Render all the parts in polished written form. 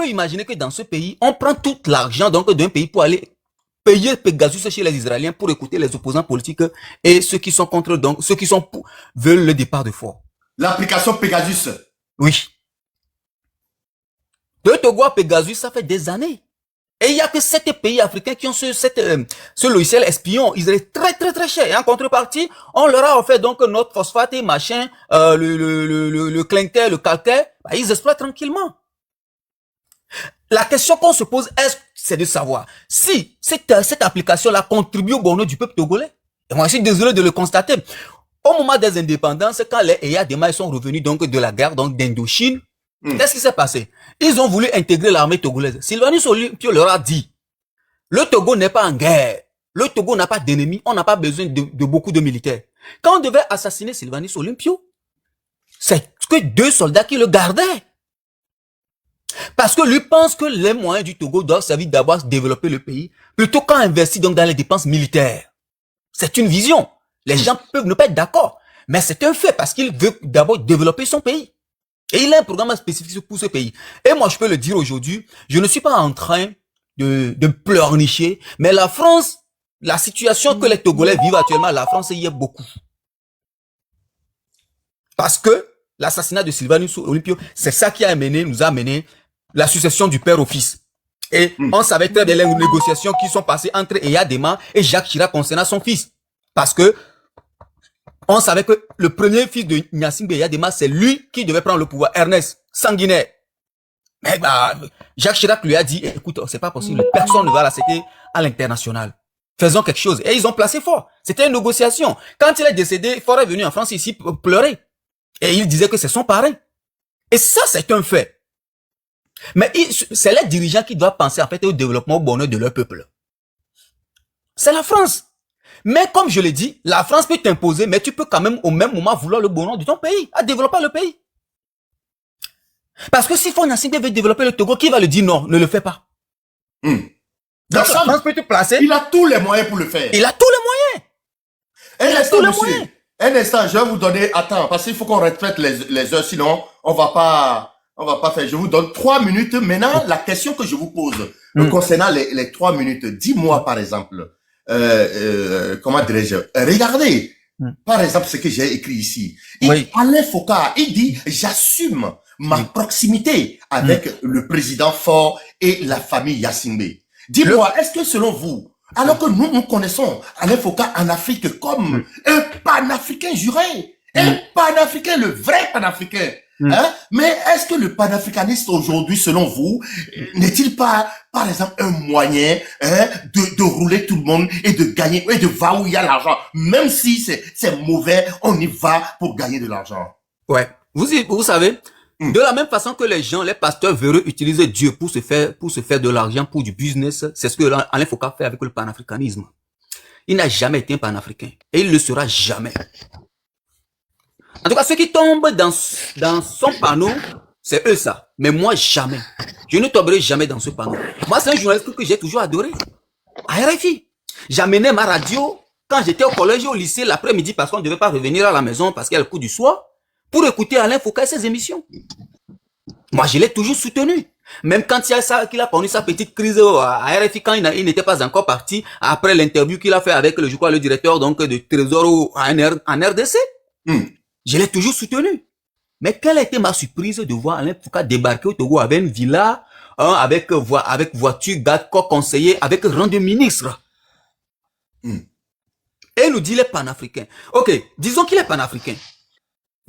peut imaginer que dans ce pays, on prend tout l'argent donc d'un pays pour aller payer Pegasus chez les Israéliens pour écouter les opposants politiques et ceux qui sont contre, donc ceux qui sont pour, veulent le départ de Fort. L'application Pegasus. Oui. De Togo à Pegasus, ça fait des années. Et il y a que 7 pays africains qui ont ce logiciel espion. Ils est très cher. Et en contrepartie, on leur a offert donc notre phosphate et machin, le clinker, le calcaire. Bah, ils exploitent tranquillement. La question qu'on se pose, c'est de savoir si cette application-là contribue au bonheur du peuple togolais. Et moi, je suis désolé de le constater. Au moment des indépendances, quand les Eyadema sont revenus donc de la guerre donc d'Indochine, qu'est-ce qui s'est passé? Ils ont voulu intégrer l'armée togolaise. Sylvanus Olympio leur a dit, le Togo n'est pas en guerre. Le Togo n'a pas d'ennemis. On n'a pas besoin de beaucoup de militaires. Quand on devait assassiner Sylvanus Olympio, c'est que 2 soldats qui le gardaient. Parce que lui pense que les moyens du Togo doivent servir d'abord à développer le pays, plutôt qu'à investir donc dans les dépenses militaires. C'est une vision. Les gens peuvent ne pas être d'accord. Mais c'est un fait parce qu'il veut d'abord développer son pays. Et il a un programme spécifique pour ce pays. Et moi, je peux le dire aujourd'hui, je ne suis pas en train de pleurnicher, mais la France, la situation que les Togolais vivent actuellement, la France y est beaucoup. Parce que l'assassinat de Sylvanus Olympio, c'est ça qui nous a amené la succession du père au fils. Et on savait très bien les négociations qui sont passées entre Eyadema et Jacques Chirac concernant son fils. Parce que on savait que le premier fils de Gnassingbé Eyadema, c'est lui qui devait prendre le pouvoir, Ernest, sanguinaire. Mais Jacques Chirac lui a dit, écoute, c'est pas possible, personne ne va l'accepter à l'international. Faisons quelque chose. Et ils ont placé Faure. C'était une négociation. Quand il est décédé, Faure est venu en France ici pleurer. Et il disait que c'est son parrain. Et ça, c'est un fait. Mais c'est les dirigeants qui doivent penser en fait au développement, au bonheur de leur peuple. C'est la France. Mais comme je l'ai dit, la France peut t'imposer, mais tu peux quand même au même moment vouloir le bonheur de ton pays, à développer le pays. Parce que si Faure Gnassingbé veut développer le Togo, qui va le dire non, ne le fais pas? Donc la France peut te placer. Il a tous les moyens pour le faire. Il a tous les moyens. Un instant, monsieur. Un instant, je vais vous donner, attends, parce qu'il faut qu'on respecte les heures, sinon on va pas faire. Je vous donne 3 minutes. Maintenant, la question que je vous pose, concernant les 3 minutes, dis-moi par exemple, comment dirais-je, regardez, par exemple, ce que j'ai écrit ici. Alain Foucault, il dit, j'assume ma proximité avec le président Faure et la famille Gnassingbé. Dis-moi, est-ce que selon vous, alors que nous connaissons Alain Foucault en Afrique comme un panafricain juré, un panafricain, le vrai panafricain. Hein? Mais est-ce que le panafricaniste aujourd'hui, selon vous, n'est-il pas, par exemple, un moyen de rouler tout le monde et de gagner, et de va où il y a l'argent, même si c'est mauvais, on y va pour gagner de l'argent. Ouais. Vous savez, de la même façon que les gens, les pasteurs veulent utiliser Dieu pour se faire de l'argent, pour du business, c'est ce que Alain Foucault fait avec le panafricanisme. Il n'a jamais été un panafricain. Et il ne le sera jamais. En tout cas, ceux qui tombent dans son panneau, c'est eux ça. Mais moi, jamais. Je ne tomberai jamais dans ce panneau. Moi, c'est un journaliste que j'ai toujours adoré. À RFI. J'amenais ma radio quand j'étais au collège et au lycée l'après-midi parce qu'on ne devait pas revenir à la maison parce qu'il y a le coup du soir pour écouter Alain Foucault et ses émissions. Moi, je l'ai toujours soutenu. Même quand qu'il a connu sa petite crise à RFI quand il n'était pas encore parti après l'interview qu'il a fait avec le directeur donc de Trésor en RDC. Je l'ai toujours soutenu. Mais quelle a été ma surprise de voir Alain Foucault débarquer au Togo avec une villa, avec voiture, garde-corps conseiller, avec rang de ministre. Et il nous dit les panafricains. Ok, disons qu'il est panafricain.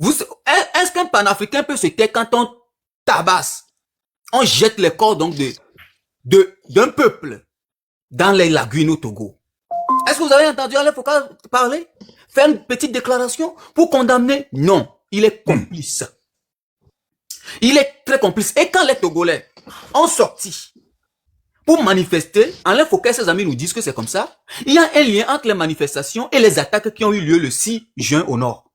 Est-ce qu'un panafricain peut se taire quand on tabasse, on jette les corps donc d'un peuple dans les lagunes au Togo? Est-ce que vous avez entendu Alain Foucault parler? Faire une petite déclaration pour condamner? Non, il est complice. Il est très complice. Et quand les Togolais ont sorti pour manifester, Alain Foucault et ses amis nous disent que c'est comme ça, il y a un lien entre les manifestations et les attaques qui ont eu lieu le 6 juin au nord.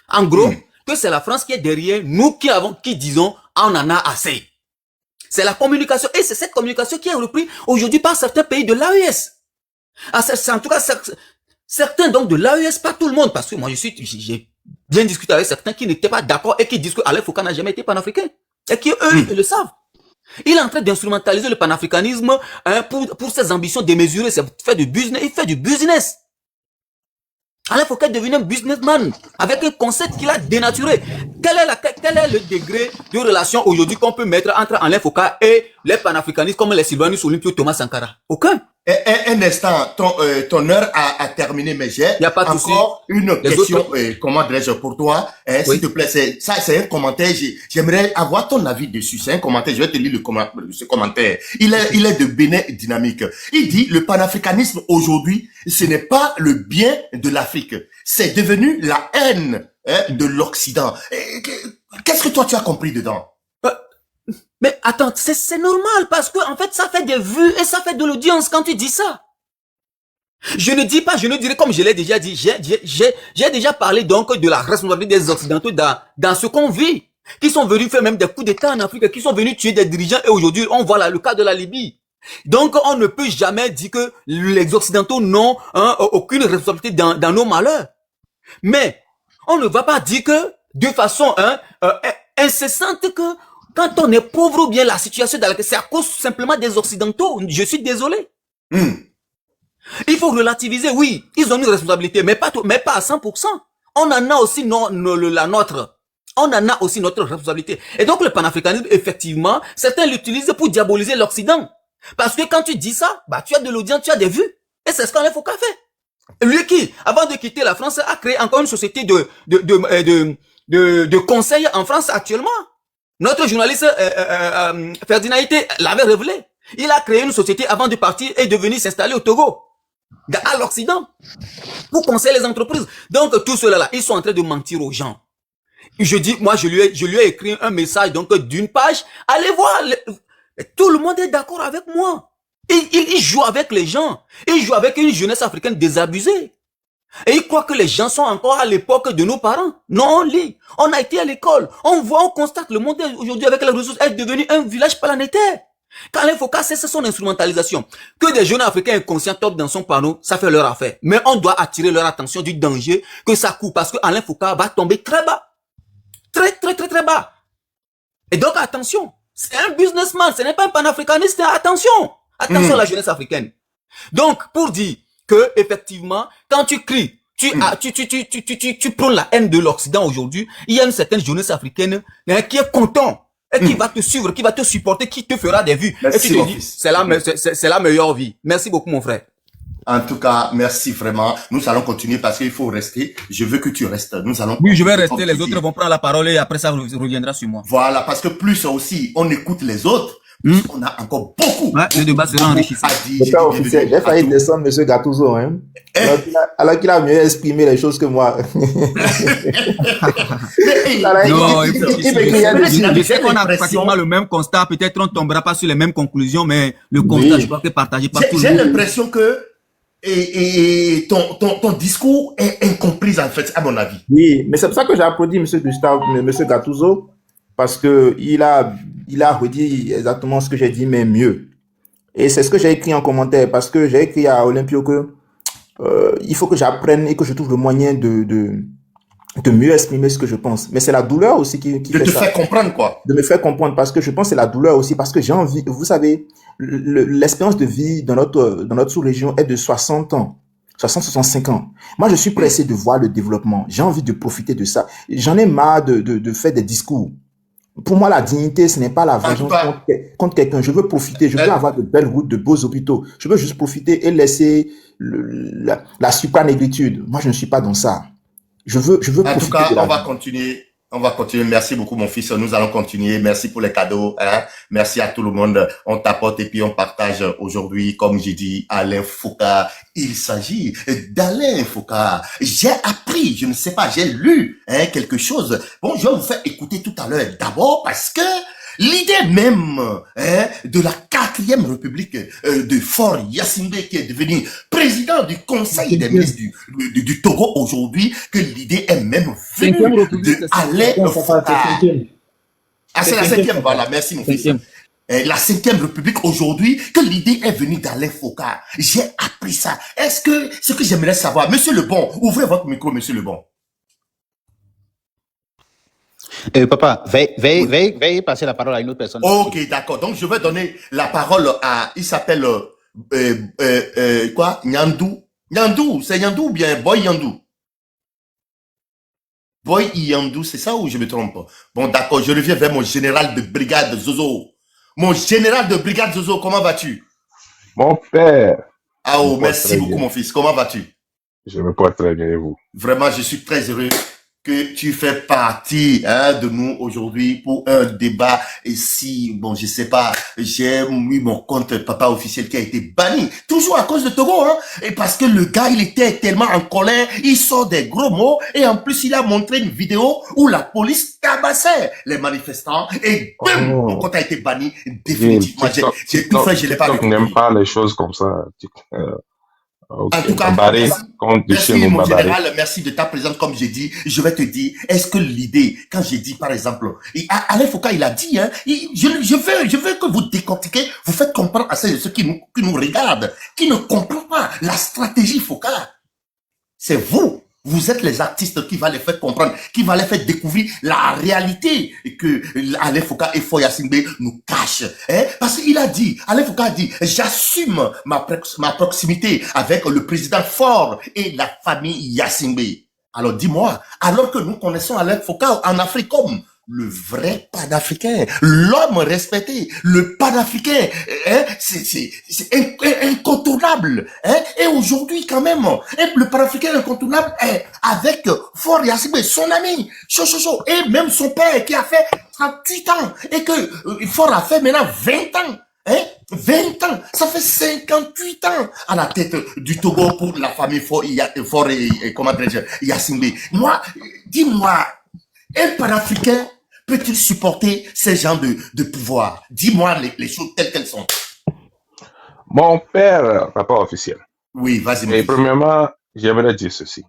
En gros, que c'est la France qui est derrière, nous qui disons, on en a assez. C'est la communication, et c'est cette communication qui est reprise aujourd'hui par certains pays de l'AES. En tout cas, certains donc de l'AES, pas tout le monde, parce que moi j'ai bien discuté avec certains qui n'étaient pas d'accord et qui disent que Alain Foucault n'a jamais été panafricain. Et qui eux le savent. Il est en train d'instrumentaliser le panafricanisme pour ses ambitions démesurées. C'est faire du business. Il fait du business. Alain Foka est devenu un businessman avec un concept qu'il a dénaturé. Quel est le degré de relation aujourd'hui qu'on peut mettre entre Alain Foka et les panafricanistes comme les Sylvanus Olympio, Thomas Sankara? Aucun. Un instant, ton heure a terminé, mais j'ai encore une question, comment dirais-je, pour toi, s'il te plaît, c'est un commentaire, j'aimerais avoir ton avis dessus, c'est un commentaire, je vais te lire ce commentaire. Il est de Bénin Dynamique. Il dit, le panafricanisme aujourd'hui, ce n'est pas le bien de l'Afrique, c'est devenu la haine de l'Occident. Qu'est-ce que toi tu as compris dedans? Mais attends, c'est normal parce que en fait ça fait des vues et ça fait de l'audience quand tu dis ça. Je ne dirais comme je l'ai déjà dit, j'ai déjà parlé donc de la responsabilité des Occidentaux dans ce qu'on vit, qui sont venus faire même des coups d'État en Afrique, qui sont venus tuer des dirigeants et aujourd'hui on voit là le cas de la Libye. Donc on ne peut jamais dire que les Occidentaux n'ont aucune responsabilité dans nos malheurs. Mais on ne va pas dire que de façon incessante que quand on est pauvre ou bien la situation dans laquelle c'est à cause simplement des Occidentaux. Je suis désolé. Il faut relativiser, oui, ils ont une responsabilité, mais pas à 100%. On en a aussi la nôtre. On en a aussi notre responsabilité. Et donc le panafricanisme, effectivement, certains l'utilisent pour diaboliser l'Occident. Parce que quand tu dis ça, bah tu as de l'audience, tu as des vues. Et c'est ce qu'Alain Foka fait. Lui qui, avant de quitter la France, a créé encore une société de conseil en France actuellement. Notre journaliste Ferdinand Ité l'avait révélé. Il a créé une société avant de partir et de venir s'installer au Togo, à l'Occident, pour conseiller les entreprises. Donc tout cela-là, ils sont en train de mentir aux gens. Je dis, moi je lui ai écrit un message donc d'une page. Allez voir, tout le monde est d'accord avec moi. Il joue avec les gens. Il joue avec une jeunesse africaine désabusée. Et il croit que les gens sont encore à l'époque de nos parents. Non, on lit. On a été à l'école. On voit, on constate le monde aujourd'hui avec les ressources est devenu un village planétaire. Quand Alain Foka cesse son instrumentalisation, que des jeunes Africains inconscients topent dans son panneau, ça fait leur affaire. Mais on doit attirer leur attention du danger que ça court parce que Alain Foka va tomber très bas. Très, très, très, très bas. Et donc, attention. C'est un businessman. Ce n'est pas un panafricaniste. Attention. Attention à la jeunesse africaine. Donc, pour dire que, effectivement, quand tu cries, tu prônes la haine de l'Occident aujourd'hui, il y a une certaine jeunesse africaine qui est content et qui va te suivre, qui va te supporter, qui te fera des vues. Merci, et tu te dis, c'est la meilleure vie. Merci beaucoup, mon frère. En tout cas, merci vraiment. Nous allons continuer parce qu'il faut rester. Je veux que tu restes. Nous allons. Oui, je vais rester. Les autres vont prendre la parole et après ça reviendra sur moi. Voilà, parce que plus aussi on écoute les autres, on a encore beaucoup. Ouais, le débat sera enrichissant. J'ai failli descendre M. Gattuso, hein. Alors qu'il a mieux exprimé les choses que moi. Je sais qu'on a pratiquement le même constat. Peut-être on ne tombera pas sur les mêmes conclusions, mais le constat, je crois que partagé par tout le monde. J'ai l'impression que ton discours est incompris, en fait, à mon avis. Oui, mais c'est pour ça que j'ai applaudi M. Gattuso, parce que il a redit exactement ce que j'ai dit, mais mieux. Et c'est ce que j'ai écrit en commentaire, parce que j'ai écrit à Olympio que il faut que j'apprenne et que je trouve le moyen de mieux exprimer ce que je pense. Mais c'est la douleur aussi qui fait ça. De te faire comprendre, quoi. De me faire comprendre, parce que je pense que c'est la douleur aussi, parce que j'ai envie, vous savez, l'espérance de vie dans notre sous-région est de 60 ans. 60-65 ans. Moi, je suis pressé de voir le développement. J'ai envie de profiter de ça. J'en ai marre de faire des discours. Pour moi, la dignité, ce n'est pas la vengeance contre quelqu'un. Je veux profiter. Je veux avoir de belles routes, de beaux hôpitaux. Je veux juste profiter et laisser la supranégritude. Moi, je ne suis pas dans ça. Je veux profiter. En tout cas, on va continuer. On va continuer. Merci beaucoup, mon fils. Nous allons continuer. Merci pour les cadeaux. Hein. Merci à tout le monde. On t'apporte et puis on partage aujourd'hui, comme j'ai dit, Alain Foka. Il s'agit d'Alain Foka. J'ai appris, je ne sais pas, j'ai lu quelque chose. Bon, je vais vous faire écouter tout à l'heure. D'abord parce que l'idée même de la 4e République de Faure Gnassingbé, qui est devenu président du Conseil des ministres du Togo aujourd'hui, que l'idée est même venue de Alain Foka. Ah, c'est la 5e, voilà, merci mon fils. La 5e République aujourd'hui, que l'idée est venue d'Alain Foka. J'ai appris ça. Est-ce que ce que j'aimerais savoir, Monsieur Lebon, ouvrez votre micro, Monsieur Lebon. Papa, veuille passer la parole à une autre personne. Ok, d'accord. Donc, je vais donner la parole à, il s'appelle, quoi? Nyandou. Nyandou, c'est Nyandou ou bien Boy Nyandou? Boy Nyandou, c'est ça ou je me trompe? Bon, d'accord, je reviens vers mon général de brigade Zozo. Mon général de brigade Zozo, comment vas-tu? Mon père. Ah oh, merci beaucoup, mon fils. Comment vas-tu? Je me porte très bien, et vous? Vraiment, je suis très heureux que tu fais partie de nous aujourd'hui pour un débat. Et si, bon, je sais pas, j'ai eu mon compte papa officiel qui a été banni, toujours à cause de Togo, hein. Et parce que le gars, il était tellement en colère, il sort des gros mots, et en plus, il a montré une vidéo où la police tabassait les manifestants, et bam, mon compte a été banni définitivement. J'ai tout fait, je l'ai pas vu. Je n'aime pas les choses comme ça. Okay. En tout cas, merci mon général, merci de ta présence. Comme j'ai dit, je vais te dire, est-ce que l'idée, quand j'ai dit par exemple, Alain Foucault, il a dit, hein, je veux que vous décortiquez, vous faites comprendre à ceux qui nous regardent, qui ne comprennent pas la stratégie Foucault. C'est vous. Vous êtes les artistes qui va les faire comprendre, qui va les faire découvrir la réalité que Alain Foucault et Foy Yacingbe nous cachent. Hein? Parce qu'il a dit, Alain Foucault a dit, j'assume ma proximité avec le président Faure et la famille Yacingbe. Alors dis-moi, alors que nous connaissons Alain Foucault en Afrique comme le vrai panafricain, l'homme respecté, le panafricain, hein, c'est incontournable, hein, et aujourd'hui quand même, le panafricain incontournable est avec Faure Yacingbe, son ami, et même son père qui a fait 38 ans, et que Faure a fait maintenant 20 ans. Hein? 20 ans, ça fait 58 ans à la tête du Togo pour la famille Faure et comment dirais-je, Yacingbe. Moi, dis-moi, un panafricain peut-il supporter ces gens de pouvoir? Dis-moi les choses telles qu'elles sont. Mon père, papa officiel. Oui, vas-y. Et premièrement, j'aimerais dire ceci.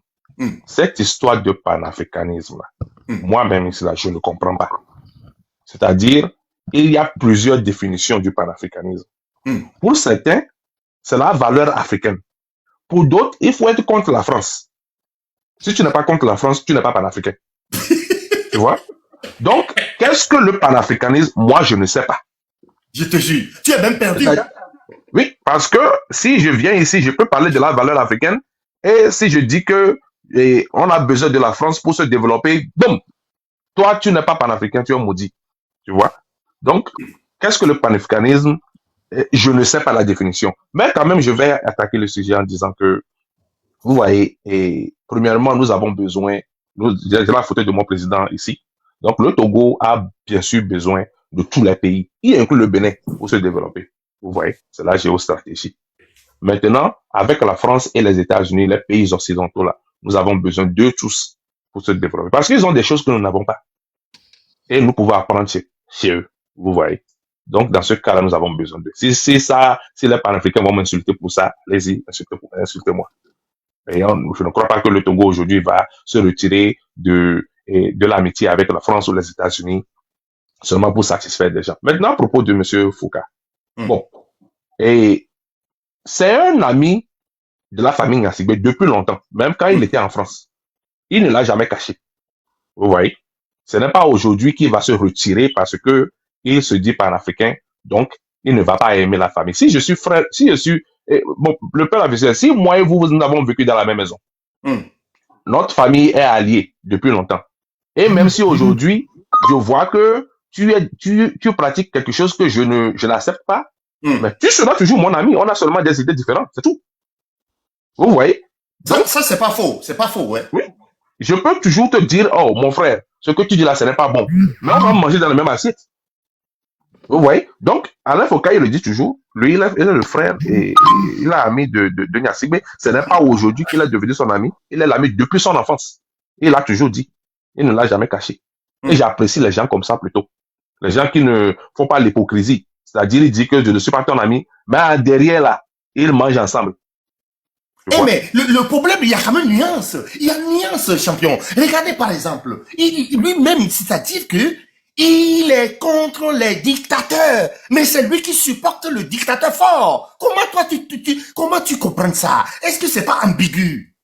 Cette histoire de panafricanisme, moi-même ici, là, je ne comprends pas. C'est-à-dire, il y a plusieurs définitions du panafricanisme. Pour certains, c'est la valeur africaine. Pour d'autres, il faut être contre la France. Si tu n'es pas contre la France, tu n'es pas panafricain. Tu vois? Donc, qu'est-ce que le panafricanisme? Moi, je ne sais pas. Je te jure, tu es même perdu. Oui, parce que si je viens ici, je peux parler de la valeur africaine. Et si je dis que on a besoin de la France pour se développer, boum, toi, tu n'es pas panafricain, tu es maudit. Tu vois? Donc, qu'est-ce que le panafricanisme? Je ne sais pas la définition. Mais quand même, je vais attaquer le sujet en disant que, vous voyez, premièrement, nous avons besoin, j'ai la photo de mon président ici. Donc, le Togo a bien sûr besoin de tous les pays, y inclut le Bénin, pour se développer. Vous voyez, c'est la géostratégie. Maintenant, avec la France et les États-Unis, les pays occidentaux, là, nous avons besoin d'eux tous pour se développer. Parce qu'ils ont des choses que nous n'avons pas. Et nous pouvons apprendre chez eux. Vous voyez. Donc, dans ce cas-là, nous avons besoin d'eux. Si les panafricains vont m'insulter pour ça, allez-y, insultez-moi. Et je ne crois pas que le Togo aujourd'hui va se retirer de l'amitié avec la France ou les États-Unis seulement pour satisfaire des gens. Maintenant, à propos de M. Foucault. Bon. Et c'est un ami de la famille Yacingbe depuis longtemps, même quand il était en France. Il ne l'a jamais caché. Vous voyez? Ce n'est pas aujourd'hui qu'il va se retirer parce que il se dit panafricain, donc il ne va pas aimer la famille. Si je suis frère, le père officiel, si moi et vous, nous avons vécu dans la même maison, notre famille est alliée depuis longtemps. Et même si aujourd'hui, je vois que tu pratiques quelque chose que je n'accepte pas, mais tu seras toujours mon ami. On a seulement des idées différentes, c'est tout. Vous voyez? Donc, ça, c'est pas faux. C'est pas faux, ouais. Oui. Je peux toujours te dire, oh, mon frère, ce que tu dis là, ce n'est pas bon. Mais on va manger dans la même assiette. Vous voyez? Donc, Alain Foucault, il le dit toujours, lui, il est le frère et il est ami de Yacingbe. Ce n'est pas aujourd'hui qu'il est devenu son ami. Il est l'ami depuis son enfance. Il l'a toujours dit. Il ne l'a jamais caché. Et j'apprécie les gens comme ça plutôt. Les gens qui ne font pas l'hypocrisie. C'est-à-dire, il dit que je ne suis pas ton ami, mais derrière là, ils mangent ensemble. Mais le problème, il y a quand même une nuance. Il y a une nuance, champion. Regardez par exemple, lui-même, c'est-à-dire que il est contre les dictateurs, mais c'est lui qui supporte le dictateur fort. Comment tu comprends ça? Est-ce que c'est pas ambigu?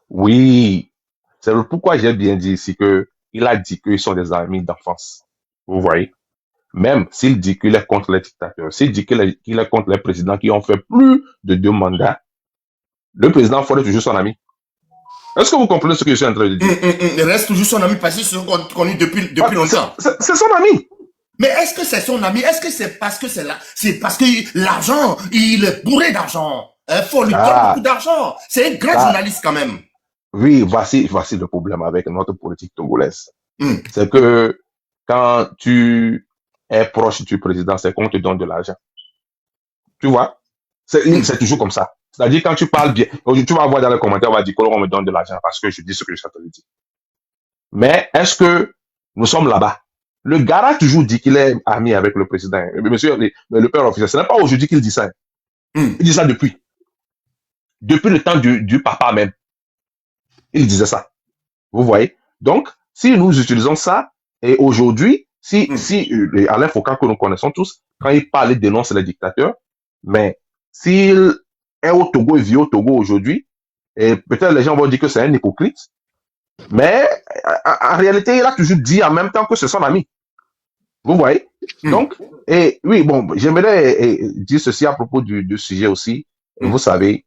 Oui, c'est pourquoi j'ai bien dit ici que il a dit qu'ils sont des amis d'enfance. Vous voyez? Même s'il dit qu'il est contre les dictateurs, s'il dit qu'il est contre les présidents qui ont fait plus de 2 mandats, le président Faure est toujours son ami. Est-ce que vous comprenez ce que je suis en train de dire? Il reste toujours son ami parce qu'ils se sont connus depuis longtemps. C'est son ami. Mais est-ce que c'est son ami? Est-ce que c'est parce que c'est parce que l'argent, il est bourré d'argent. Il faut lui donner beaucoup d'argent. C'est un grand journaliste quand même. Oui, voici le problème avec notre politique togolaise. C'est que quand tu es proche du président, c'est qu'on te donne de l'argent. Tu vois? C'est toujours comme ça. C'est-à-dire, quand tu parles bien, tu vas voir dans les commentaires, on va dire qu'on me donne de l'argent parce que je dis ce que je suis en train de dire. Mais est-ce que nous sommes là-bas? Le gars a toujours dit qu'il est ami avec le président. Monsieur, le père officiel, ce n'est pas aujourd'hui qu'il dit ça. Il dit ça depuis. Depuis le temps du papa même. Il disait ça. Vous voyez? Donc, si nous utilisons ça, et aujourd'hui, si Alain Foka, que nous connaissons tous, quand il parle, il dénonce les dictateurs, mais s'il est au Togo et vit au Togo aujourd'hui, et peut-être les gens vont dire que c'est un hypocrite, mais en réalité, il a toujours dit en même temps que c'est son ami. Vous voyez? Donc, et oui, bon, j'aimerais dire ceci à propos du sujet aussi. Vous savez,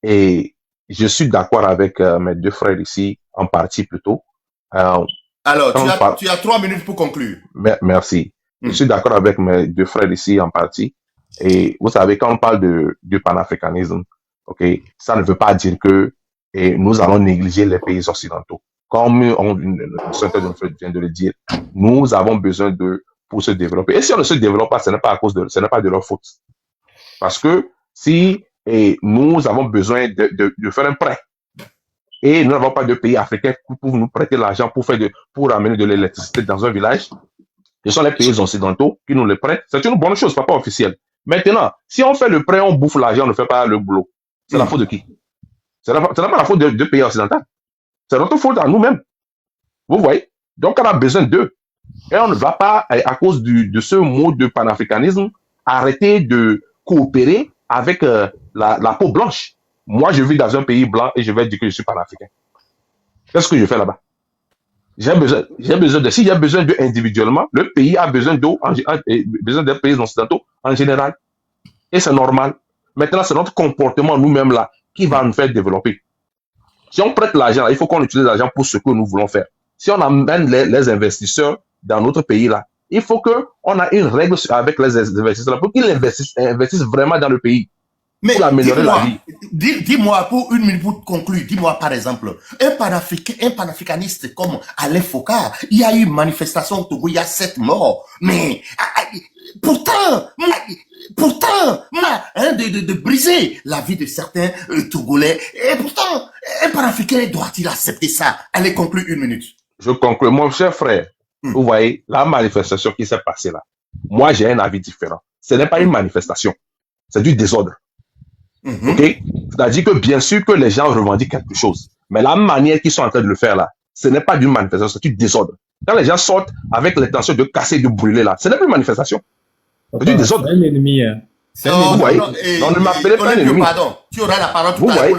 et je suis d'accord avec mes 2 frères ici, en partie plutôt. Alors, tu as 3 minutes pour conclure. Merci. Je suis d'accord avec mes 2 frères ici, en partie. Et vous savez, quand on parle de panafricanisme, ok, ça ne veut pas dire que nous allons négliger les pays occidentaux. Comme certains vient de le dire, nous avons besoin d'eux pour se développer. Et si on ne se développe pas, ce n'est pas de leur faute. Parce que si nous avons besoin de faire un prêt, et nous n'avons pas de pays africains pour nous prêter l'argent pour amener de l'électricité dans un village, ce sont les pays occidentaux qui nous le prêtent. C'est une bonne chose, pas officielle. Maintenant, si on fait le prêt, on bouffe l'argent, on ne fait pas le boulot. C'est la faute de qui? Ce n'est pas la faute de pays occidentaux. C'est notre faute à nous-mêmes. Vous voyez? Donc, on a besoin d'eux. Et on ne va pas, à cause de ce mot de panafricanisme, arrêter de coopérer avec la peau blanche. Moi, je vis dans un pays blanc et je vais dire que je suis panafricain. Qu'est-ce que je fais là-bas? S'il y a besoin d'eux individuellement, le pays a besoin besoin des pays occidentaux en général. Et c'est normal. Maintenant, c'est notre comportement nous-mêmes là qui va nous faire développer. Si on prête l'argent, il faut qu'on utilise l'argent pour ce que nous voulons faire. Si on amène les investisseurs dans notre pays là, il faut qu'on ait une règle avec les investisseurs pour qu'ils investissent vraiment dans le pays. Mais pour améliorer la vie. Dis-moi, pour 1 minute pour conclure, dis-moi par exemple, un panafricaniste comme Alain Foka, il y a eu une manifestation au Togo, il y a 7 morts. Mais pourtant, de briser la vie de certains Togolais. Et pourtant, un panafricain doit-il accepter ça? Allez, conclure 1 minute. Je conclue. Mon cher frère, vous voyez, la manifestation qui s'est passée là, moi j'ai un avis différent. Ce n'est pas une manifestation, c'est du désordre. Ok? C'est-à-dire que bien sûr que les gens revendiquent quelque chose, mais la manière qu'ils sont en train de le faire là, ce n'est pas d'une manifestation, c'est du désordre. Quand les gens sortent avec l'intention de casser et de brûler là, ce n'est plus une manifestation. C'est du désordre. C'est un ennemi. Vous voyez? Non, ne m'appelez pas un ennemi. Pardon, tu auras la parole tout à l'heure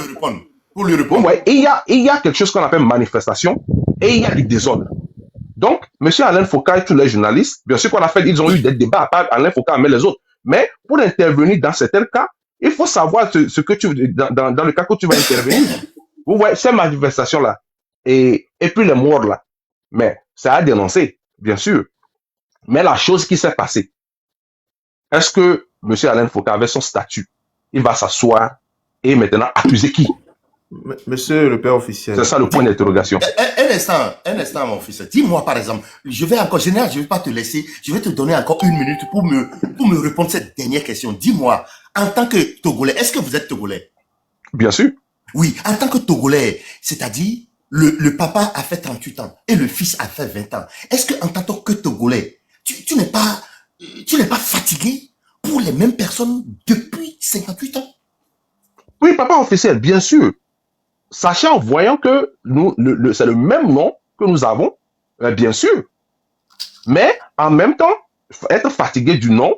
pour lui répondre. Vous voyez? Il y a quelque chose qu'on appelle manifestation et il y a du désordre. Donc, M. Alain Foka et tous les journalistes, bien sûr qu'on a fait, ils ont eu des débats à part Alain Foka, mais les autres. Mais pour intervenir dans certains cas, il faut savoir ce que dans le cas que tu vas intervenir. Vous voyez, ces manifestations-là, et puis les morts là, mais ça a dénoncé, bien sûr. Mais la chose qui s'est passée, est-ce que M. Alain Foka avait son statut? Il va s'asseoir et maintenant accuser qui? Monsieur le père officiel. C'est ça le point d'interrogation. Un instant, mon fils. Dis-moi, par exemple, général, je vais pas te laisser, je vais te donner encore 1 minute pour me répondre cette dernière question. Dis-moi, en tant que Togolais, est-ce que vous êtes Togolais? Bien sûr. Oui, en tant que Togolais, c'est-à-dire, le papa a fait 38 ans et le fils a fait 20 ans. Est-ce que en tant que Togolais, tu n'es pas fatigué pour les mêmes personnes depuis 58 ans? Oui, papa officiel, bien sûr. Sachant, voyant que c'est le même nom que nous avons, bien sûr. Mais en même temps, être fatigué du nom,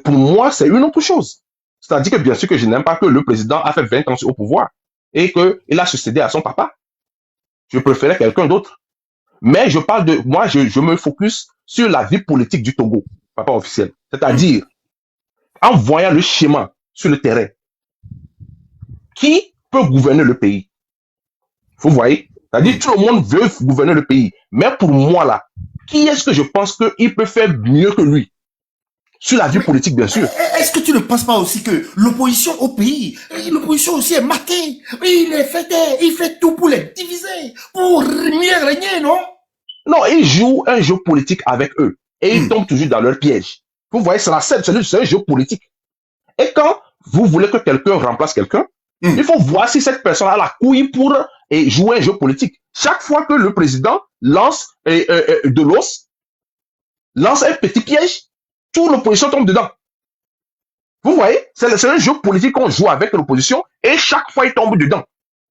pour moi, c'est une autre chose. C'est-à-dire que bien sûr que je n'aime pas que le président a fait 20 ans au pouvoir et qu'il a succédé à son papa. Je préférais quelqu'un d'autre. Mais je parle de, moi, je me focus sur la vie politique du Togo, papa officiel. C'est-à-dire, en voyant le schéma sur le terrain, qui peut gouverner le pays? Vous voyez? C'est-à-dire, tout le monde veut gouverner le pays. Mais pour moi, là, qui est-ce que je pense qu'il peut faire mieux que lui? Sur la vie politique, bien sûr. Est-ce que tu ne penses pas aussi que l'opposition au pays, l'opposition aussi est marquée? Il fait tout pour les diviser, pour mieux régner, non? Non, il joue un jeu politique avec eux. Et ils tombent toujours dans leur piège. Vous voyez, c'est un jeu politique. Et quand vous voulez que quelqu'un remplace quelqu'un, il faut voir si cette personne a la couille pour jouer un jeu politique. Chaque fois que le président lance de l'os, lance un petit piège, toute l'opposition tombe dedans. Vous voyez, c'est un jeu politique qu'on joue avec l'opposition et chaque fois il tombe dedans.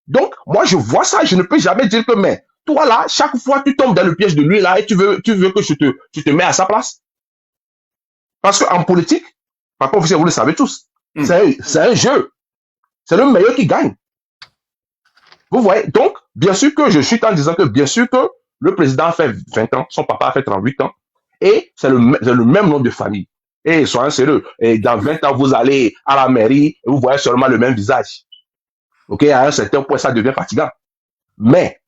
Donc, moi je vois ça, je ne peux jamais dire que, mais toi là, chaque fois tu tombes dans le piège de lui là et tu veux que tu te mets à sa place. Parce qu'en politique, papa officiel, vous le savez tous, c'est un jeu. C'est le meilleur qui gagne. Vous voyez, donc, bien sûr que je suis en disant que bien sûr que le président a fait 20 ans, son papa a fait 38 ans, et c'est le même nom de famille. Et soyons sérieux, et dans 20 ans, vous allez à la mairie et vous voyez seulement le même visage. Ok, à un certain point, ça devient fatigant. Mais,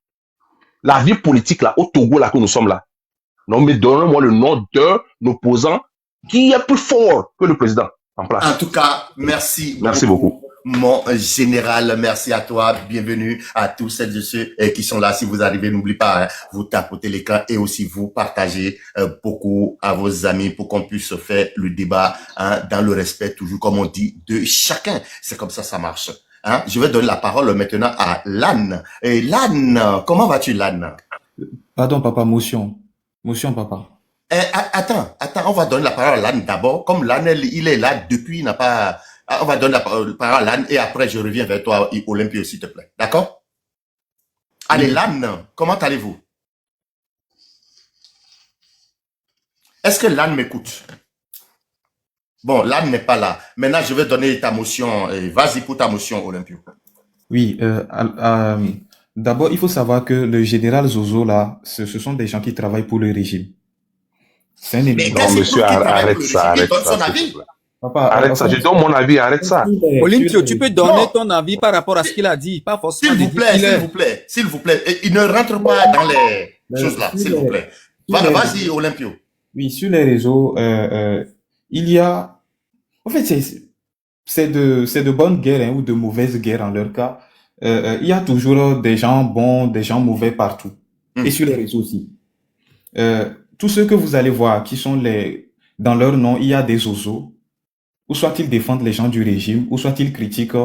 la vie politique là, au Togo là que nous sommes là, non, mais donnez-moi le nom d'un opposant qui est plus fort que le président en place. En tout cas, merci. Merci beaucoup. Mon général, merci à toi. Bienvenue à tous celles et ceux qui sont là. Si vous arrivez, n'oubliez pas, vous tapotez l'écran et aussi vous partagez beaucoup à vos amis pour qu'on puisse faire le débat dans le respect, toujours comme on dit, de chacun. C'est comme ça marche. Je vais donner la parole maintenant à Lan. Et Lan, comment vas-tu, Lan? Pardon, papa, motion. Motion, papa. Attends, on va donner la parole à Lan d'abord. Comme Lan, il est là depuis, il n'a pas... On va donner la parole à Lan et après je reviens vers toi, Olympio, s'il te plaît. D'accord? Allez, Lan, comment allez-vous? Est-ce que Lan m'écoute? Bon, Lan n'est pas là. Maintenant, je vais donner ta motion. Vas-y pour ta motion, Olympio. Oui, d'abord, il faut savoir que le général Zozo, là, ce sont des gens qui travaillent pour le régime. C'est un ennemi. Non, monsieur, arrête ça, s'il te plaît. Papa, arrête ça, je donne mon avis, arrête ça. Olympio, tu peux donner ton avis par rapport à ce qu'il a dit, pas forcément. S'il vous plaît, il ne rentre pas dans les choses là, s'il vous plaît. Vas-y, Olympio. Oui, sur les réseaux, il y a, en fait, c'est de bonnes guerres ou de mauvaises guerres en leur cas. Il y a toujours des gens bons, des gens mauvais partout. Et sur les réseaux aussi. Tous ceux que vous allez voir qui sont dans leur nom, il y a des zozos. Ou soit ils défendent les gens du régime, ou soit ils critiquent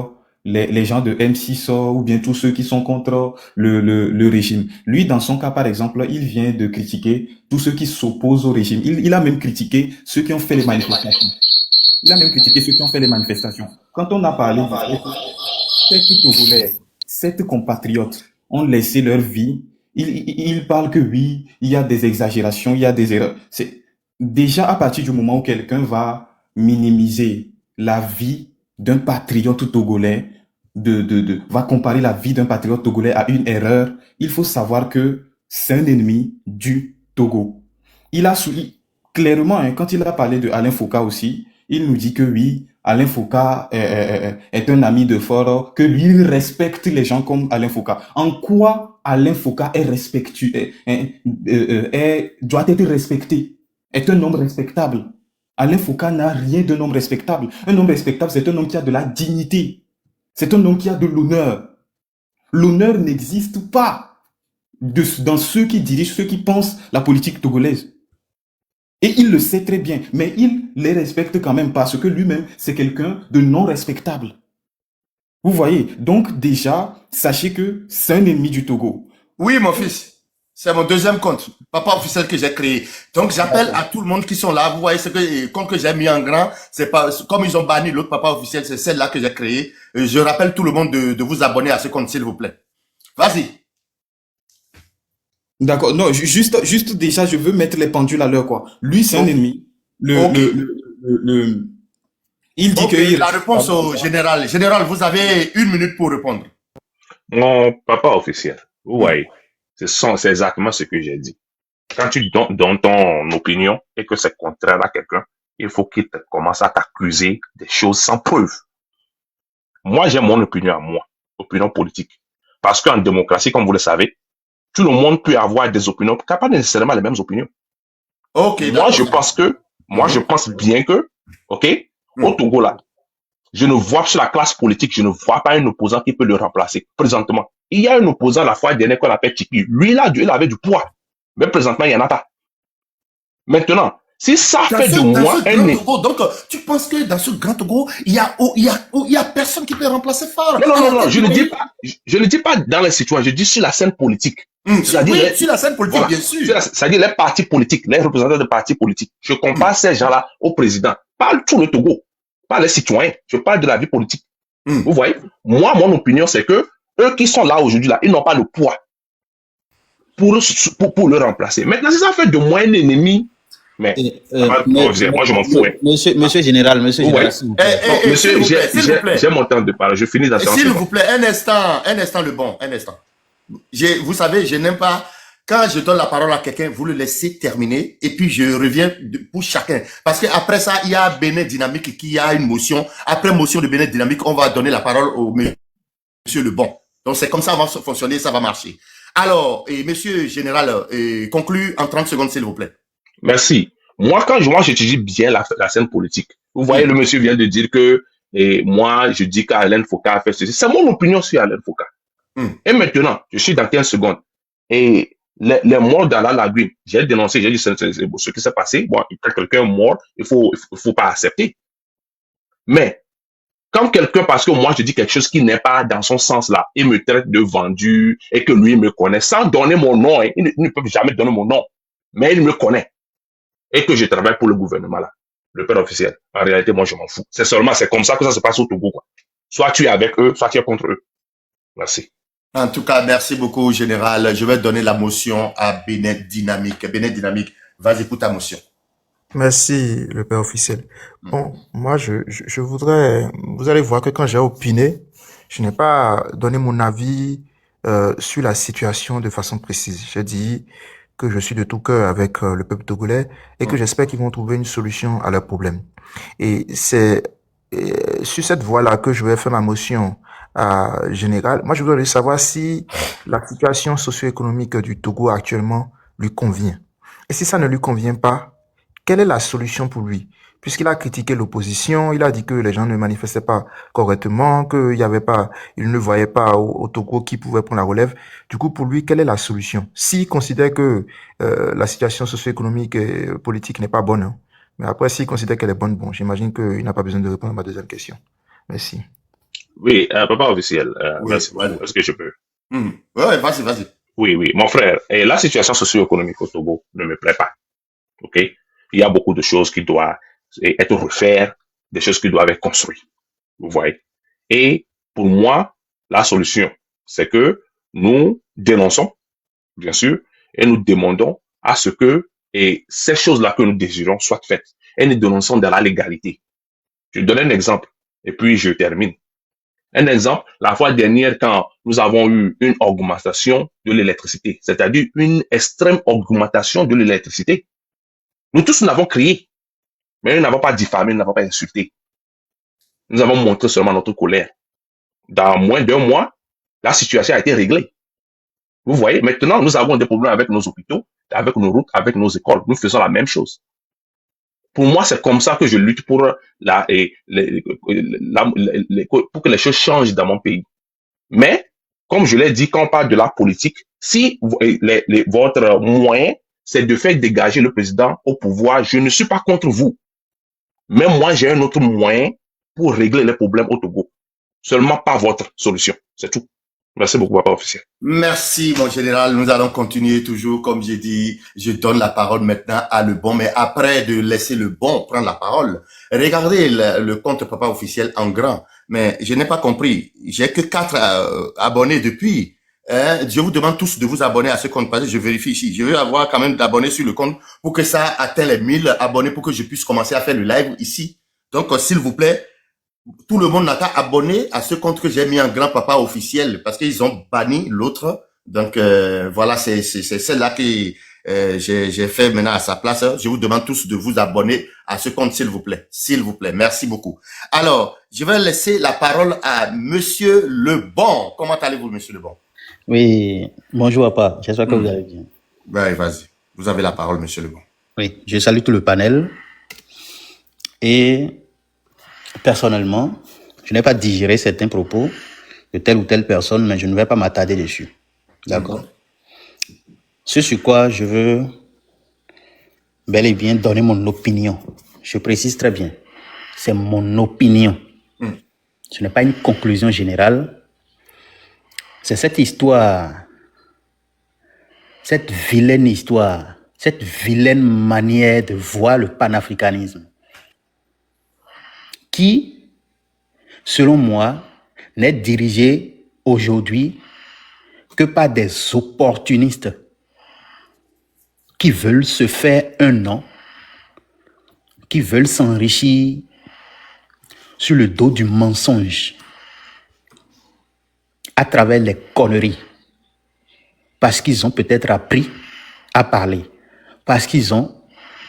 les gens de M6 ou bien tous ceux qui sont contre le régime. Lui, dans son cas, par exemple, il vient de critiquer tous ceux qui s'opposent au régime. Il a même critiqué ceux qui ont fait les manifestations. Quand on a parlé de Togolais, 7 compatriotes ont laissé leur vie, il parle que oui, il y a des exagérations, il y a des erreurs. C'est déjà à partir du moment où quelqu'un va minimiser la vie d'un patriote togolais, va comparer la vie d'un patriote togolais à une erreur, il faut savoir que c'est un ennemi du Togo. Il a souligné clairement, quand il a parlé de Alain Foka aussi, il nous dit que oui, Alain Foka est un ami de fort, que lui, il respecte les gens comme Alain Foka. En quoi Alain Foka est respectueux, doit être respecté, est un homme respectable? Alain Foka n'a rien d'un homme respectable. Un homme respectable, c'est un homme qui a de la dignité. C'est un homme qui a de l'honneur. L'honneur n'existe pas dans ceux qui dirigent, ceux qui pensent la politique togolaise. Et il le sait très bien, mais il les respecte quand même parce que lui-même, c'est quelqu'un de non respectable. Vous voyez, donc déjà, sachez que c'est un ennemi du Togo. Oui, mon fils. C'est mon deuxième compte, papa officiel que j'ai créé. Donc, j'appelle à tout le monde qui sont là. Vous voyez, compte que j'ai mis en grand, c'est pas, comme ils ont banni l'autre papa officiel, c'est celle-là que j'ai créée. Je rappelle tout le monde de vous abonner à ce compte, s'il vous plaît. Vas-y. D'accord. Non, juste déjà, je veux mettre les pendules à l'heure, quoi. Lui, c'est un ennemi. Il dit que la réponse au général. Général, vous avez 1 minute pour répondre. Mon papa officiel, vous voyez. C'est exactement ce que j'ai dit. Quand tu donnes ton opinion et que c'est contraire à quelqu'un, il faut qu'il commence à t'accuser des choses sans preuve. Moi, j'ai mon opinion à moi, opinion politique. Parce qu'en démocratie, comme vous le savez, tout le monde peut avoir des opinions, pas nécessairement les mêmes opinions. Ok, Moi, je d'accord. pense que, moi, je pense bien que, ok, au Togo, là, je ne vois sur la classe politique, je ne vois pas un opposant qui peut le remplacer. Présentement, il y a un opposant la fois dernière qu'on appelle Tiki. Lui, là, il avait du poids. Mais présentement, il n'y en a pas. Maintenant, si ça fait de moi un... Togo, donc, tu penses que dans ce grand Togo, il y a personne qui peut remplacer Faure? Non, je ne dis pas dans les citoyens, je dis sur la scène politique. C'est-à-dire sur la scène politique, voilà, bien sûr. C'est-à-dire les partis politiques, les représentants des partis politiques. Je compare ces gens-là au président. Pas tout le Togo, pas les citoyens. Je parle de la vie politique. Vous voyez? Moi, mon opinion, c'est que eux qui sont là aujourd'hui, là, ils n'ont pas le poids pour le remplacer. Maintenant, si ça fait de moi un ennemi, moi, je m'en fous. Hein. Monsieur Général, s'il vous plaît. J'ai mon temps de parler. Je finis dans ce S'il vous plaît, un instant, un instant. Vous savez, je n'aime pas, quand je donne la parole à quelqu'un, vous le laissez terminer, et puis je reviens pour chacun. Parce que après ça, il y a Bénin Dynamique qui a une motion. Après motion de Bénin Dynamique, on va donner la parole au monsieur Lebon. Donc c'est comme ça va fonctionner, ça va marcher. Alors, monsieur Général, conclue en 30 secondes, s'il vous plaît. Merci. Moi, quand j'étudie bien la scène politique, vous voyez, le monsieur vient de dire que moi, je dis qu'Alain Foka a fait ceci. C'est mon opinion sur Alain Foka. Et maintenant, je suis dans 15 secondes. Et les morts dans la lagune, j'ai dénoncé, j'ai dit ce qui s'est passé. Bon, quand quelqu'un est mort, il faut pas accepter. Mais, quand quelqu'un, parce que moi, je dis quelque chose qui n'est pas dans son sens là, il me traite de vendu et que lui me connaît, sans donner mon nom, hein, il ne peut jamais donner mon nom, mais il me connaît. Et que je travaille pour le gouvernement là, le père officiel. En réalité, moi, je m'en fous. C'est comme ça que ça se passe au Togo, quoi. Soit tu es avec eux, soit tu es contre eux. Merci. En tout cas, merci beaucoup, Général. Je vais donner la motion à Bénin Dynamique. Bénin Dynamique, vas-y pour ta motion. Merci, le père officiel. Bon, moi, je voudrais, vous allez voir que quand j'ai opiné, je n'ai pas donné mon avis sur la situation de façon précise. J'ai dit que je suis de tout cœur avec le peuple togolais et que j'espère qu'ils vont trouver une solution à leurs problèmes. Et c'est sur cette voie-là que je vais faire ma motion générale. Moi, je voudrais savoir si la situation socio-économique du Togo actuellement lui convient. Et si ça ne lui convient pas, quelle est la solution pour lui? Puisqu'il a critiqué l'opposition, il a dit que les gens ne manifestaient pas correctement, qu'il y avait pas, il ne voyait pas au Togo qui pouvait prendre la relève. Du coup, pour lui, quelle est la solution? S'il considère que la situation socio-économique et politique n'est pas bonne, hein. Mais après, s'il considère qu'elle est bonne, bon, j'imagine qu'il n'a pas besoin de répondre à ma deuxième question. Merci. Oui, papa officiel, Oui, merci. voilà. Est-ce que je peux? Ouais, vas-y. Oui, mon frère. Et la situation socio-économique au Togo ne me plaît pas. OK? Il y a beaucoup de choses qui doivent être refaites, des choses qui doivent être construites. Vous voyez? Et pour moi, la solution, c'est que nous dénonçons, bien sûr, et nous demandons à ce que ces choses-là que nous désirons soient faites. Et nous dénonçons dans la légalité. Je donne un exemple, et puis je termine. Un exemple, la fois dernière, quand nous avons eu une augmentation de l'électricité, c'est-à-dire une extrême augmentation de l'électricité, nous tous nous avons crié, mais nous n'avons pas diffamé, nous n'avons pas insulté. Nous avons montré seulement notre colère. Dans moins d'un mois, la situation a été réglée. Vous voyez, maintenant, nous avons des problèmes avec nos hôpitaux, avec nos routes, avec nos écoles. Nous faisons la même chose. Pour moi, c'est comme ça que je lutte pour pour que les choses changent dans mon pays. Mais, comme je l'ai dit, quand on parle de la politique, si votre moyen, c'est de faire dégager le président au pouvoir, je ne suis pas contre vous. Mais moi, j'ai un autre moyen pour régler les problèmes au Togo. Seulement pas votre solution. C'est tout. Merci beaucoup, papa officiel. Merci, mon général. Nous allons continuer toujours. Comme j'ai dit, je donne la parole maintenant à Lebon. Mais après de laisser Lebon prendre la parole, regardez le compte papa officiel en grand. Mais je n'ai pas compris. J'ai que 4 abonnés depuis. Je vous demande tous de vous abonner à ce compte parce que je vérifie ici. Je veux avoir quand même d'abonnés sur le compte pour que ça atteigne les 1000 abonnés pour que je puisse commencer à faire le live ici. Donc, s'il vous plaît, tout le monde n'a qu'à abonner à ce compte que j'ai mis en grand papa officiel parce qu'ils ont banni l'autre Donc, voilà, c'est celle-là que j'ai fait maintenant à sa place. Je vous demande tous de vous abonner à ce compte, s'il vous plaît. S'il vous plaît. Merci beaucoup. Alors, je vais laisser la parole à Monsieur Lebon. Comment allez-vous, Monsieur Lebon? Oui, bonjour papa, j'espère que vous allez bien. Ouais, vas-y. Vous avez la parole, Monsieur Lebon. Oui, je salue tout le panel et personnellement, je n'ai pas digéré certains propos de telle ou telle personne, mais je ne vais pas m'attarder dessus. D'accord? Ce sur quoi je veux bel et bien donner mon opinion. Je précise très bien, c'est mon opinion. Ce n'est pas une conclusion générale. C'est cette histoire, cette vilaine histoire, cette vilaine manière de voir le panafricanisme qui, selon moi, n'est dirigée aujourd'hui que par des opportunistes qui veulent se faire un nom, qui veulent s'enrichir sur le dos du mensonge à travers les conneries. Parce qu'ils ont peut-être appris à parler, parce qu'ils ont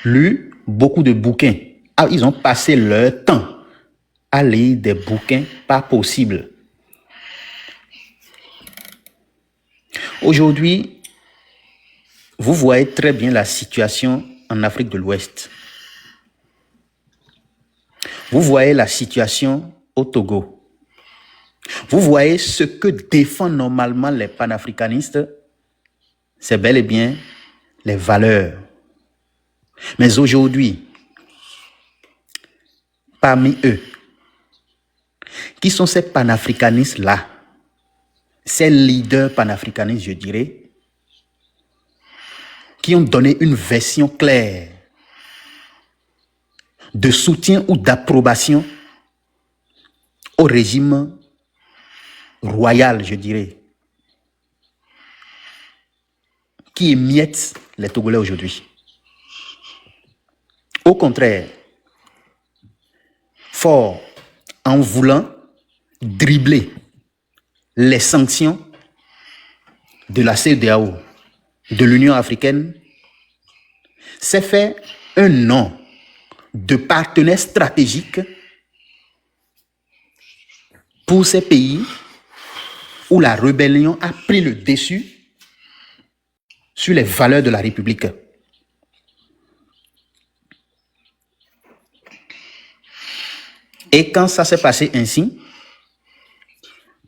lu beaucoup de bouquins. Ah, ils ont passé leur temps à lire des bouquins pas possibles. Aujourd'hui, vous voyez très bien la situation en Afrique de l'Ouest. Vous voyez la situation au Togo. Vous voyez ce que défendent normalement les panafricanistes, c'est bel et bien les valeurs. Mais aujourd'hui, parmi eux, qui sont ces panafricanistes-là, ces leaders panafricanistes, je dirais, qui ont donné une version claire de soutien ou d'approbation au régime royal, je dirais, qui émiette les Togolais aujourd'hui. Au contraire, fort en voulant dribbler les sanctions de la CEDEAO, de l'Union africaine, s'est fait un nom de partenaire stratégique pour ces pays où la rébellion a pris le dessus sur les valeurs de la République. Et quand ça s'est passé ainsi,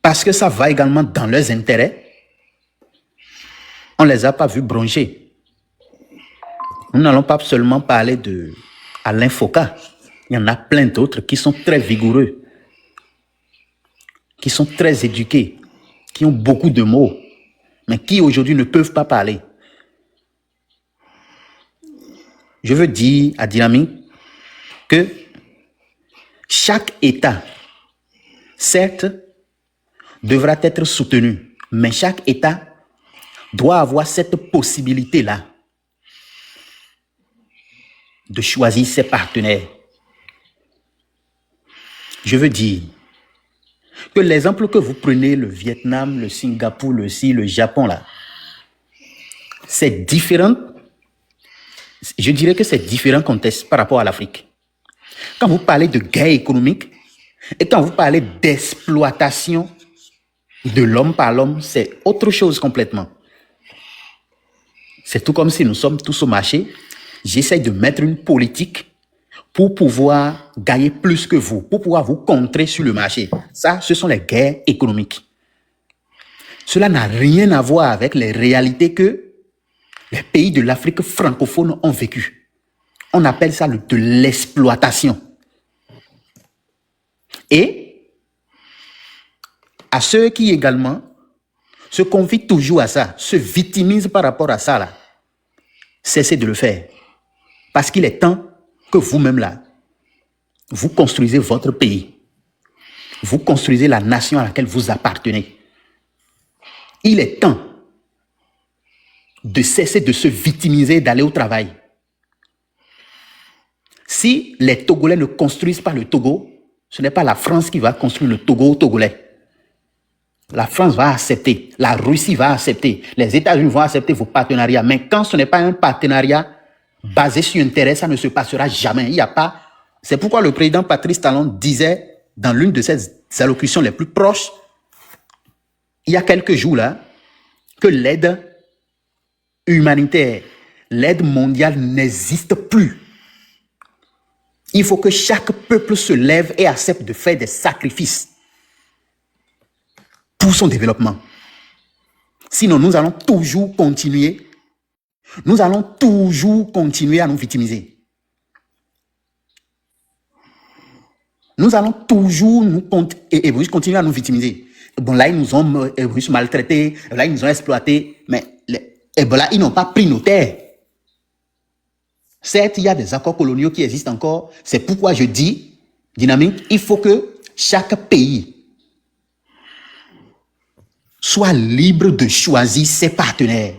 parce que ça va également dans leurs intérêts, on ne les a pas vus broncher. Nous n'allons pas seulement parler de Alain Foucault. Il y en a plein d'autres qui sont très vigoureux, qui sont très éduqués, qui ont beaucoup de mots, mais qui aujourd'hui ne peuvent pas parler. Je veux dire à Dynamique que chaque État, certes, devra être soutenu, mais chaque État doit avoir cette possibilité-là de choisir ses partenaires. Je veux dire que l'exemple que vous prenez, le Vietnam, le Singapour, le Japon, là, c'est différent. Je dirais que c'est différent contexte par rapport à l'Afrique. Quand vous parlez de guerre économique et quand vous parlez d'exploitation de l'homme par l'homme, c'est autre chose complètement. C'est tout comme si nous sommes tous au marché. J'essaie de mettre une politique pour pouvoir gagner plus que vous, pour pouvoir vous contrer sur le marché. Ça, ce sont les guerres économiques. Cela n'a rien à voir avec les réalités que les pays de l'Afrique francophone ont vécues. On appelle ça de l'exploitation. Et à ceux qui également se confient toujours à ça, se victimisent par rapport à ça, là, cessez de le faire. Parce qu'il est temps que vous-même, là, vous construisez votre pays. Vous construisez la nation à laquelle vous appartenez. Il est temps de cesser de se victimiser et d'aller au travail. Si les Togolais ne construisent pas le Togo, ce n'est pas la France qui va construire le Togo aux Togolais. La France va accepter, la Russie va accepter, les États-Unis vont accepter vos partenariats. Mais quand ce n'est pas un partenariat basé sur intérêt, ça ne se passera jamais. Il n'y a pas. C'est pourquoi le président Patrice Talon disait dans l'une de ses allocutions les plus proches, il y a quelques jours là, que l'aide humanitaire, l'aide mondiale n'existe plus. Il faut que chaque peuple se lève et accepte de faire des sacrifices pour son développement. Sinon, nous allons toujours continuer à nous victimiser. Nous allons toujours continuer à nous victimiser. Bon, là, ils nous ont maltraités, là, ils nous ont exploités, mais là, ils n'ont pas pris nos terres. Certes, il y a des accords coloniaux qui existent encore. C'est pourquoi je dis, Dynamique, il faut que chaque pays soit libre de choisir ses partenaires.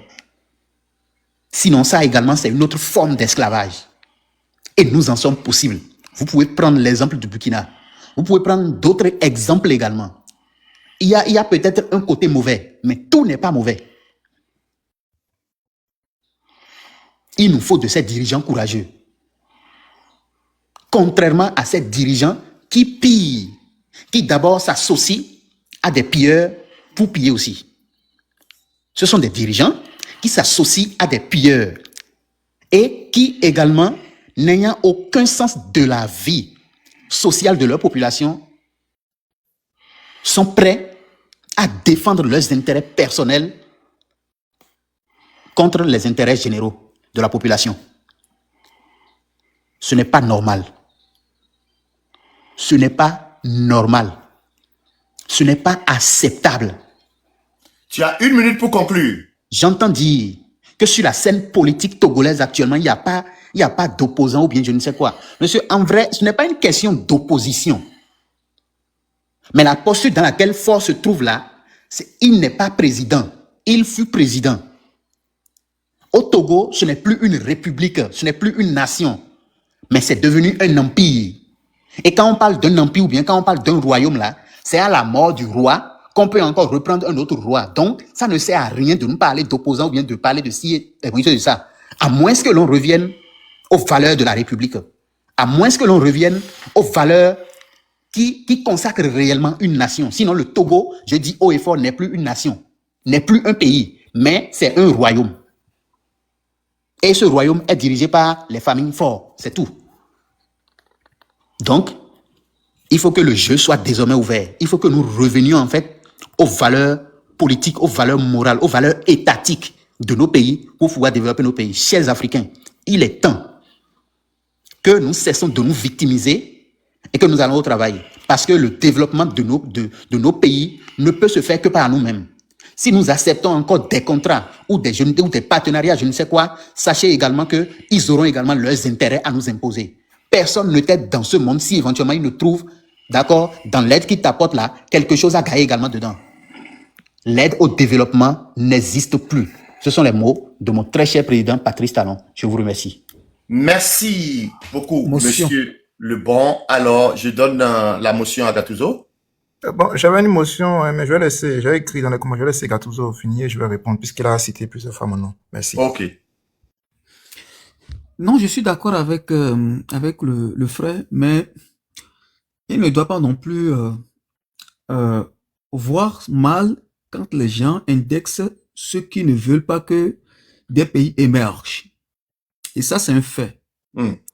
Sinon, ça également, c'est une autre forme d'esclavage. Et nous en sommes possibles. Vous pouvez prendre l'exemple du Burkina. Vous pouvez prendre d'autres exemples également. Il y a peut-être un côté mauvais, mais tout n'est pas mauvais. Il nous faut de ces dirigeants courageux. Contrairement à ces dirigeants qui pillent, qui d'abord s'associent à des pilleurs pour piller aussi. Ce sont des dirigeants qui s'associent à des pilleurs et qui également, n'ayant aucun sens de la vie sociale de leur population, sont prêts à défendre leurs intérêts personnels contre les intérêts généraux de la population. Ce n'est pas normal. Ce n'est pas normal. Ce n'est pas acceptable. Tu as 1 minute pour conclure. J'entends dire que sur la scène politique togolaise actuellement, il n'y a pas d'opposant ou bien je ne sais quoi. Monsieur, en vrai, ce n'est pas une question d'opposition. Mais la posture dans laquelle Faure se trouve là, c'est il n'est pas président. Il fut président. Au Togo, ce n'est plus une république, ce n'est plus une nation, mais c'est devenu un empire. Et quand on parle d'un empire ou bien quand on parle d'un royaume là, c'est à la mort du roi qu'on peut encore reprendre un autre roi. Donc, ça ne sert à rien de nous parler d'opposants ou bien de parler de ci et de ça. À moins que l'on revienne aux valeurs de la République. À moins que l'on revienne aux valeurs qui consacrent réellement une nation. Sinon, le Togo, je dis haut et fort, n'est plus une nation, n'est plus un pays, mais c'est un royaume. Et ce royaume est dirigé par les familles fortes, c'est tout. Donc, il faut que le jeu soit désormais ouvert. Il faut que nous revenions en fait aux valeurs politiques, aux valeurs morales, aux valeurs étatiques de nos pays pour pouvoir développer nos pays. Chers Africains, il est temps que nous cessons de nous victimiser et que nous allons au travail. Parce que le développement de nos pays ne peut se faire que par nous-mêmes. Si nous acceptons encore des contrats ou des partenariats, je ne sais quoi, sachez également qu'ils auront également leurs intérêts à nous imposer. Personne ne t'aide dans ce monde si éventuellement il ne trouve, d'accord, dans l'aide qu'il t'apporte là, quelque chose à gagner également dedans. L'aide au développement n'existe plus. Ce sont les mots de mon très cher président Patrice Talon. Je vous remercie. Merci beaucoup, Motion. monsieur Lebon. Alors, je donne la motion à Gattuso. Bon, j'avais une motion, mais je vais laisser, j'avais écrit dans les commentaires, je vais laisser Gattuso finir et je vais répondre puisqu'il a cité plusieurs fois mon nom. Merci. Ok. Non, je suis d'accord avec le frère, mais il ne doit pas non plus voir mal quand les gens indexent ceux qui ne veulent pas que des pays émergent. Et ça, c'est un fait.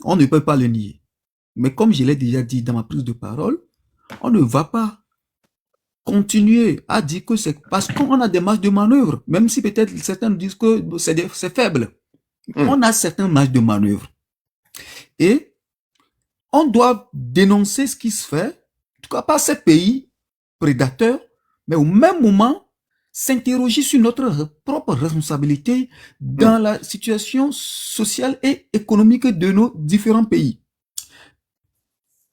On ne peut pas le nier. Mais comme je l'ai déjà dit dans ma prise de parole, on ne va pas continuer à dire que c'est parce qu'on a des marges de manœuvre, même si peut-être certains disent que c'est faible. On a certaines marges de manœuvre. Et on doit dénoncer ce qui se fait, en tout cas pas ces pays prédateurs, mais au même moment, s'interroger sur notre propre responsabilité dans la situation sociale et économique de nos différents pays.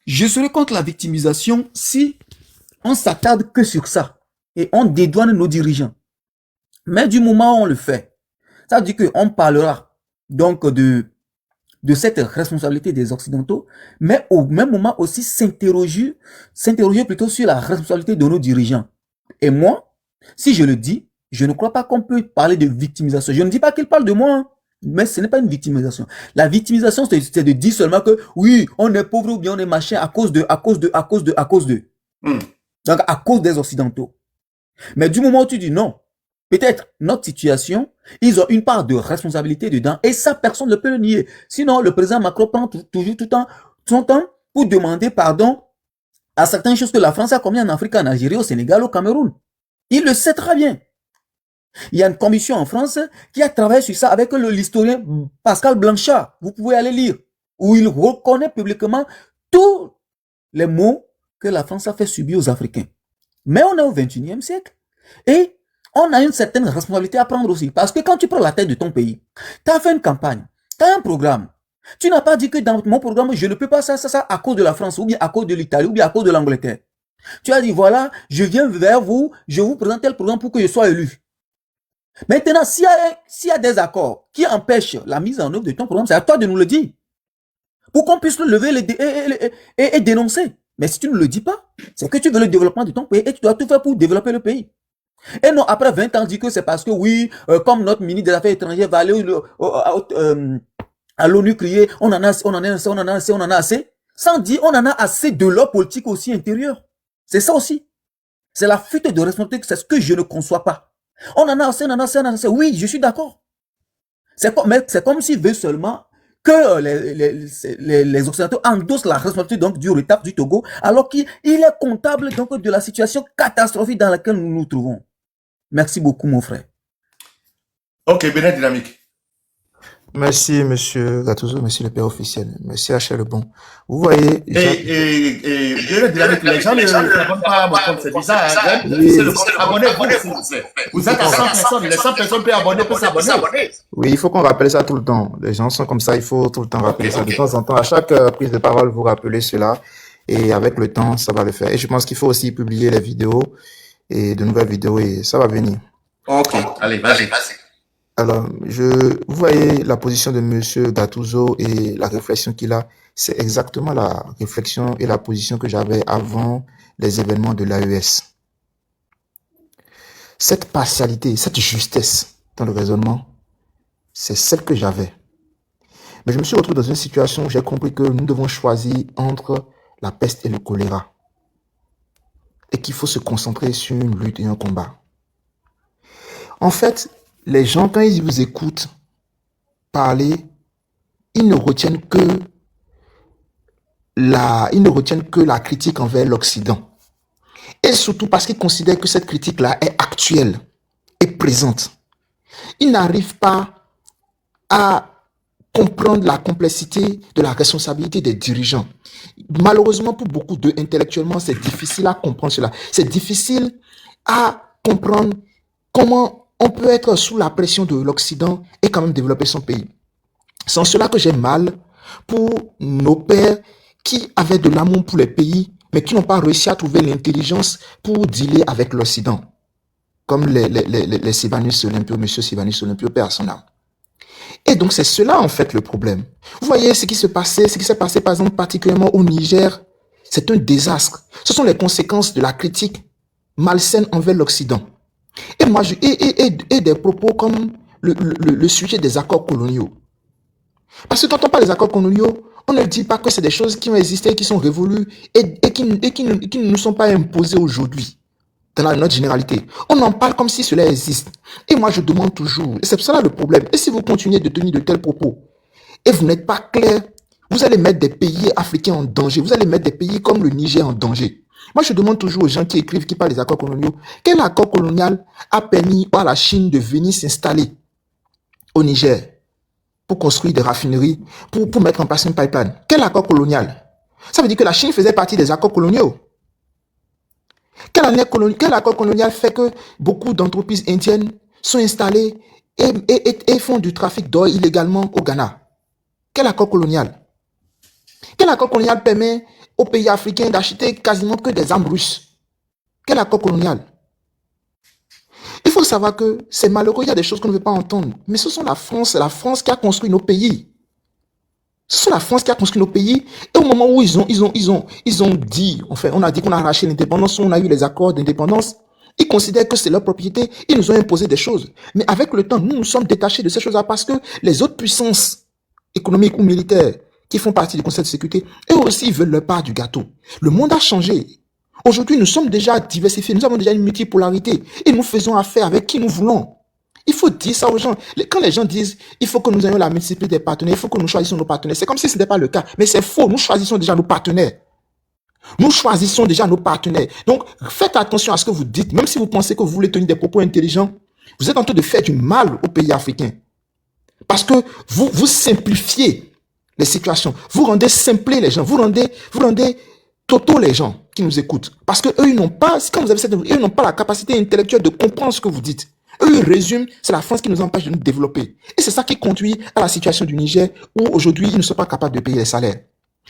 Je serais contre la victimisation si on s'attarde que sur ça et on dédouane nos dirigeants. Mais du moment où on le fait, ça veut dire qu'on parlera donc de cette responsabilité des Occidentaux, mais au même moment aussi s'interroger plutôt sur la responsabilité de nos dirigeants. Et moi, Si je le dis, je ne crois pas qu'on peut parler de victimisation. Je ne dis pas qu'il parle de moi, hein, mais ce n'est pas une victimisation. La victimisation, c'est de dire seulement que oui, on est pauvre ou bien on est machin à cause de. Hmm. Donc à cause des Occidentaux. Mais du moment où tu dis non, peut-être notre situation, ils ont une part de responsabilité dedans et ça, personne ne peut le nier. Sinon, le président Macron prend toujours tout son temps pour demander pardon à certaines choses que la France a commis en Afrique, en Algérie, au Sénégal, au Cameroun. Il le sait très bien. Il y a une commission en France qui a travaillé sur ça avec l'historien Pascal Blanchard. Vous pouvez aller lire. Où il reconnaît publiquement tous les maux que la France a fait subir aux Africains. Mais on est au XXIe siècle. Et on a une certaine responsabilité à prendre aussi. Parce que quand tu prends la tête de ton pays, tu as fait une campagne, tu as un programme. Tu n'as pas dit que dans mon programme, je ne peux pas ça à cause de la France, ou bien à cause de l'Italie, ou bien à cause de l'Angleterre. Tu as dit, voilà, je viens vers vous, je vous présente tel programme pour que je sois élu. Maintenant, s'il y a des accords qui empêchent la mise en œuvre de ton programme, c'est à toi de nous le dire. Pour qu'on puisse le lever et dénoncer. Mais si tu ne le dis pas, c'est que tu veux le développement de ton pays et tu dois tout faire pour développer le pays. Et non, après 20 ans, dire que c'est parce que oui, comme notre ministre des Affaires étrangères va aller à l'ONU crier, on en a assez, sans dire on en a assez de leur politique aussi intérieure. C'est ça aussi. C'est la fuite de responsabilité, c'est ce que je ne conçois pas. On en a assez. Oui, je suis d'accord. C'est comme s'il veut seulement que les Occidentaux endossent la responsabilité donc du retard du Togo, alors qu'il est comptable donc de la situation catastrophique dans laquelle nous nous trouvons. Merci beaucoup, mon frère. Ok, Bénin Dynamique. Merci, monsieur Gattuso, merci le père officiel. Merci, H. Lebon. Vous voyez, Et Bénin Dynamique, les gens ne s'abonnent pas à mon compte, c'est bizarre. Hein? Oui. C'est le compte abonnez-vous, s'il vous plaît. Vous êtes à 100 personnes, les 100 personnes peuvent s'abonner. Oui, il faut qu'on rappelle ça tout le temps. Les gens sont comme ça, il faut tout le temps rappeler ça. De temps en temps, à chaque prise de parole, vous rappelez cela. Et avec le temps, ça va le faire. Et je pense qu'il faut aussi publier les vidéos et de nouvelles vidéos et ça va venir. Ok, allez, vas-y. Alors, vous voyez la position de monsieur Gattuso et la réflexion qu'il a. C'est exactement la réflexion et la position que j'avais avant les événements de l'AES. Cette partialité, cette justesse dans le raisonnement, c'est celle que j'avais. Mais je me suis retrouvé dans une situation où j'ai compris que nous devons choisir entre la peste et le choléra. Et qu'il faut se concentrer sur une lutte et un combat. En fait, les gens, quand ils vous écoutent parler, ils ne retiennent que la critique envers l'Occident. Et surtout parce qu'ils considèrent que cette critique-là est actuelle et présente. Ils n'arrivent pas à comprendre la complexité de la responsabilité des dirigeants. Malheureusement, pour beaucoup d'eux, intellectuellement, c'est difficile à comprendre cela. C'est difficile à comprendre comment on peut être sous la pression de l'Occident et quand même développer son pays. C'est en cela que j'ai mal pour nos pères qui avaient de l'amour pour les pays, mais qui n'ont pas réussi à trouver l'intelligence pour dealer avec l'Occident. Comme les Sylvanus Olympio, monsieur Sylvanus Olympio, père à son âme. Et donc c'est cela en fait le problème. Vous voyez ce qui s'est passé par exemple particulièrement au Niger, c'est un désastre. Ce sont les conséquences de la critique malsaine envers l'Occident. Et moi, et des propos comme le sujet des accords coloniaux. Parce que quand on parle des accords coloniaux, on ne dit pas que c'est des choses qui ont existé, qui sont révolues et qui ne nous sont pas imposées aujourd'hui. Dans notre généralité. On en parle comme si cela existe. Et moi, je demande toujours, et c'est ça le problème, et si vous continuez de tenir de tels propos, et vous n'êtes pas clair, vous allez mettre des pays africains en danger, vous allez mettre des pays comme le Niger en danger. Moi, je demande toujours aux gens qui écrivent, qui parlent des accords coloniaux, quel accord colonial a permis à la Chine de venir s'installer au Niger pour construire des raffineries, pour mettre en place un pipeline? Quel accord colonial? Ça veut dire que la Chine faisait partie des accords coloniaux. Quel accord colonial fait que beaucoup d'entreprises indiennes sont installées et font du trafic d'or illégalement au Ghana? Quel accord colonial? Quel accord colonial permet aux pays africains d'acheter quasiment que des armes russes? Quel accord colonial? Il faut savoir que c'est malheureux, il y a des choses qu'on ne veut pas entendre. Mais ce sont c'est la France qui a construit nos pays. Ce sont la France qui a construit nos pays. Et au moment où ils ont dit, enfin, on a dit qu'on a arraché l'indépendance, on a eu les accords d'indépendance. Ils considèrent que c'est leur propriété. Ils nous ont imposé des choses. Mais avec le temps, nous nous sommes détachés de ces choses-là parce que les autres puissances économiques ou militaires qui font partie du Conseil de sécurité, eux aussi veulent leur part du gâteau. Le monde a changé. Aujourd'hui, nous sommes déjà diversifiés. Nous avons déjà une multipolarité. Et nous faisons affaire avec qui nous voulons. Il faut dire ça aux gens. Quand les gens disent il faut que nous ayons la multiplicité des partenaires, il faut que nous choisissions nos partenaires, c'est comme si ce n'était pas le cas. Mais c'est faux. Nous choisissons déjà nos partenaires. Nous choisissons déjà nos partenaires. Donc, faites attention à ce que vous dites. Même si vous pensez que vous voulez tenir des propos intelligents, vous êtes en train de faire du mal aux pays africains. Parce que vous simplifiez les situations. Vous rendez simplés les gens. Vous rendez totaux les gens qui nous écoutent. Parce que eux, ils n'ont pas, quand vous avez ils n'ont pas la capacité intellectuelle de comprendre ce que vous dites. Eux, ils résument, c'est la France qui nous empêche de nous développer. Et c'est ça qui conduit à la situation du Niger où aujourd'hui, ils ne sont pas capables de payer les salaires.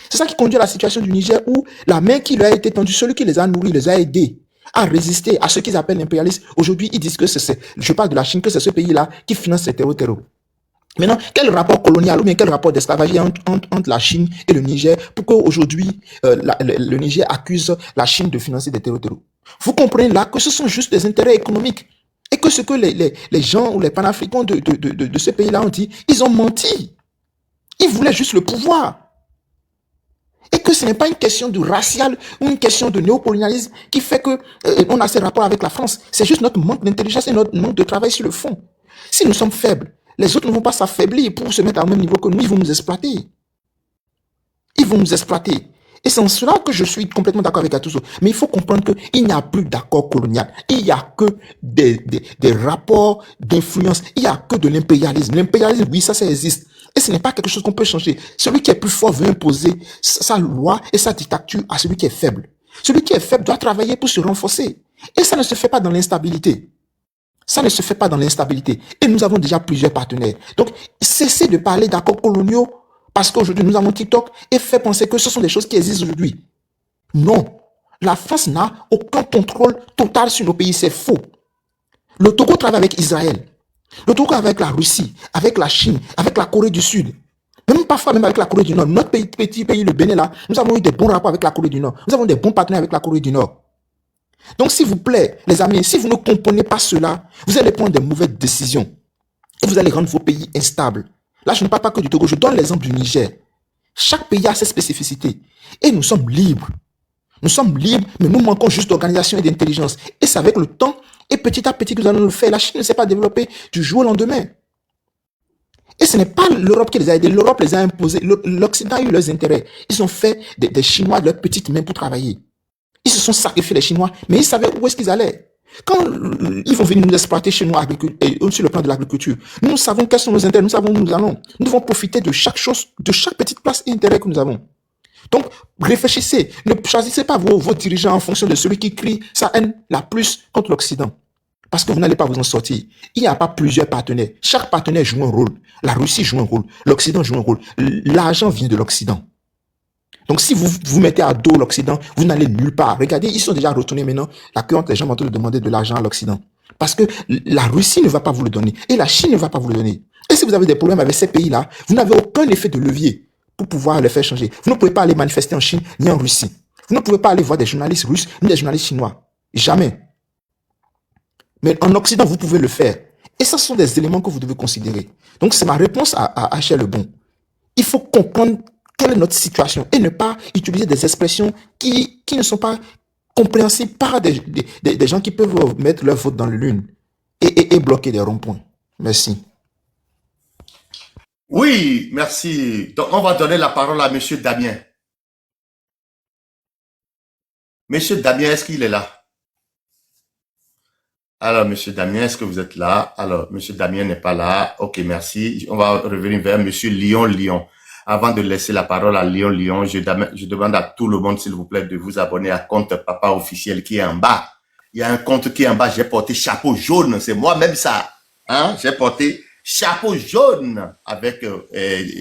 C'est ça qui conduit à la situation du Niger où la main qui leur a été tendue, celui qui les a nourris, les a aidés à résister à ce qu'ils appellent l'impérialisme. Aujourd'hui, ils disent que je parle de la Chine, que c'est ce pays-là qui finance ces terreaux. Maintenant, quel rapport colonial ou bien quel rapport d'esclavage il y a entre la Chine et le Niger pour qu'aujourd'hui, le Niger accuse la Chine de financer des terreaux? Vous comprenez là que ce sont juste des intérêts économiques et que ce que les gens ou les panafricains de ce pays-là ont dit, ils ont menti. Ils voulaient juste le pouvoir. Et que ce n'est pas une question de racial ou une question de néocolonialisme qui fait que on a ces rapports avec la France. C'est juste notre manque d'intelligence et notre manque de travail sur le fond. Si nous sommes faibles, les autres ne vont pas s'affaiblir pour se mettre au même niveau que nous. Ils vont nous exploiter. Ils vont nous exploiter. Et c'est en cela que je suis complètement d'accord avec Gattuso. Mais il faut comprendre qu'il n'y a plus d'accord colonial. Il n'y a que des rapports d'influence. Il n'y a que de l'impérialisme. L'impérialisme, oui, ça existe. Et ce n'est pas quelque chose qu'on peut changer. Celui qui est plus fort veut imposer sa loi et sa dictature à celui qui est faible. Celui qui est faible doit travailler pour se renforcer. Et ça ne se fait pas dans l'instabilité. Ça ne se fait pas dans l'instabilité. Et nous avons déjà plusieurs partenaires. Donc, cessez de parler d'accords coloniaux parce qu'aujourd'hui, nous avons TikTok et fait penser que ce sont des choses qui existent aujourd'hui. Non. La France n'a aucun contrôle total sur nos pays. C'est faux. Le Togo travaille avec Israël. Le Togo avec la Russie, avec la Chine, avec la Corée du Sud. Même parfois, même avec la Corée du Nord. Notre petit pays, le Bénin, là, nous avons eu des bons rapports avec la Corée du Nord. Nous avons des bons partenaires avec la Corée du Nord. Donc, s'il vous plaît, les amis, si vous ne comprenez pas cela, vous allez prendre des mauvaises décisions. Et vous allez rendre vos pays instables. Là, je ne parle pas que du Togo, je donne l'exemple du Niger. Chaque pays a ses spécificités. Et nous sommes libres. Nous sommes libres, mais nous manquons juste d'organisation et d'intelligence. Et c'est avec le temps, et petit à petit que nous allons le faire. La Chine ne s'est pas développée du jour au lendemain. Et ce n'est pas l'Europe qui les a aidés. L'Europe les a imposés. L'Occident a eu leurs intérêts. Ils ont fait des Chinois de leurs petites mains pour travailler. Ils se sont sacrifiés, les Chinois, mais ils savaient où est-ce qu'ils allaient. Quand ils vont venir nous exploiter chez nous sur le plan de l'agriculture, nous savons quels sont nos intérêts, nous savons où nous allons. Nous devons profiter de chaque chose, de chaque petite place et intérêt que nous avons. Donc, réfléchissez. Ne choisissez pas vos dirigeants en fonction de celui qui crie sa haine la plus contre l'Occident. Parce que vous n'allez pas vous en sortir. Il n'y a pas plusieurs partenaires. Chaque partenaire joue un rôle. La Russie joue un rôle. L'Occident joue un rôle. L'argent vient de l'Occident. Donc, si vous mettez à dos l'Occident, vous n'allez nulle part. Regardez, ils sont déjà retournés maintenant. La queue entre les gens vont demander de l'argent à l'Occident. Parce que la Russie ne va pas vous le donner. Et la Chine ne va pas vous le donner. Et si vous avez des problèmes avec ces pays-là, vous n'avez aucun effet de levier pour pouvoir les faire changer. Vous ne pouvez pas aller manifester en Chine ni en Russie. Vous ne pouvez pas aller voir des journalistes russes ni des journalistes chinois. Jamais. Mais en Occident, vous pouvez le faire. Et ça, ce sont des éléments que vous devez considérer. Donc, c'est ma réponse à Achille Lebon. Il faut comprendre quelle est notre situation et ne pas utiliser des expressions qui ne sont pas compréhensibles par des gens qui peuvent mettre leur faute dans le lune et bloquer des ronds-points. Merci. Oui, merci. Donc, on va donner la parole à Monsieur Damien. Monsieur Damien, est-ce qu'il est là? Alors, Monsieur Damien, est-ce que vous êtes là? Alors, Monsieur Damien n'est pas là. Ok, merci. On va revenir vers Monsieur Lyon. Avant de laisser la parole à Lyon, je demande à tout le monde, s'il vous plaît, de vous abonner à compte Papa Officiel qui est en bas. Il y a un compte qui est en bas. J'ai porté chapeau jaune. C'est moi-même ça. Hein? J'ai porté chapeau jaune avec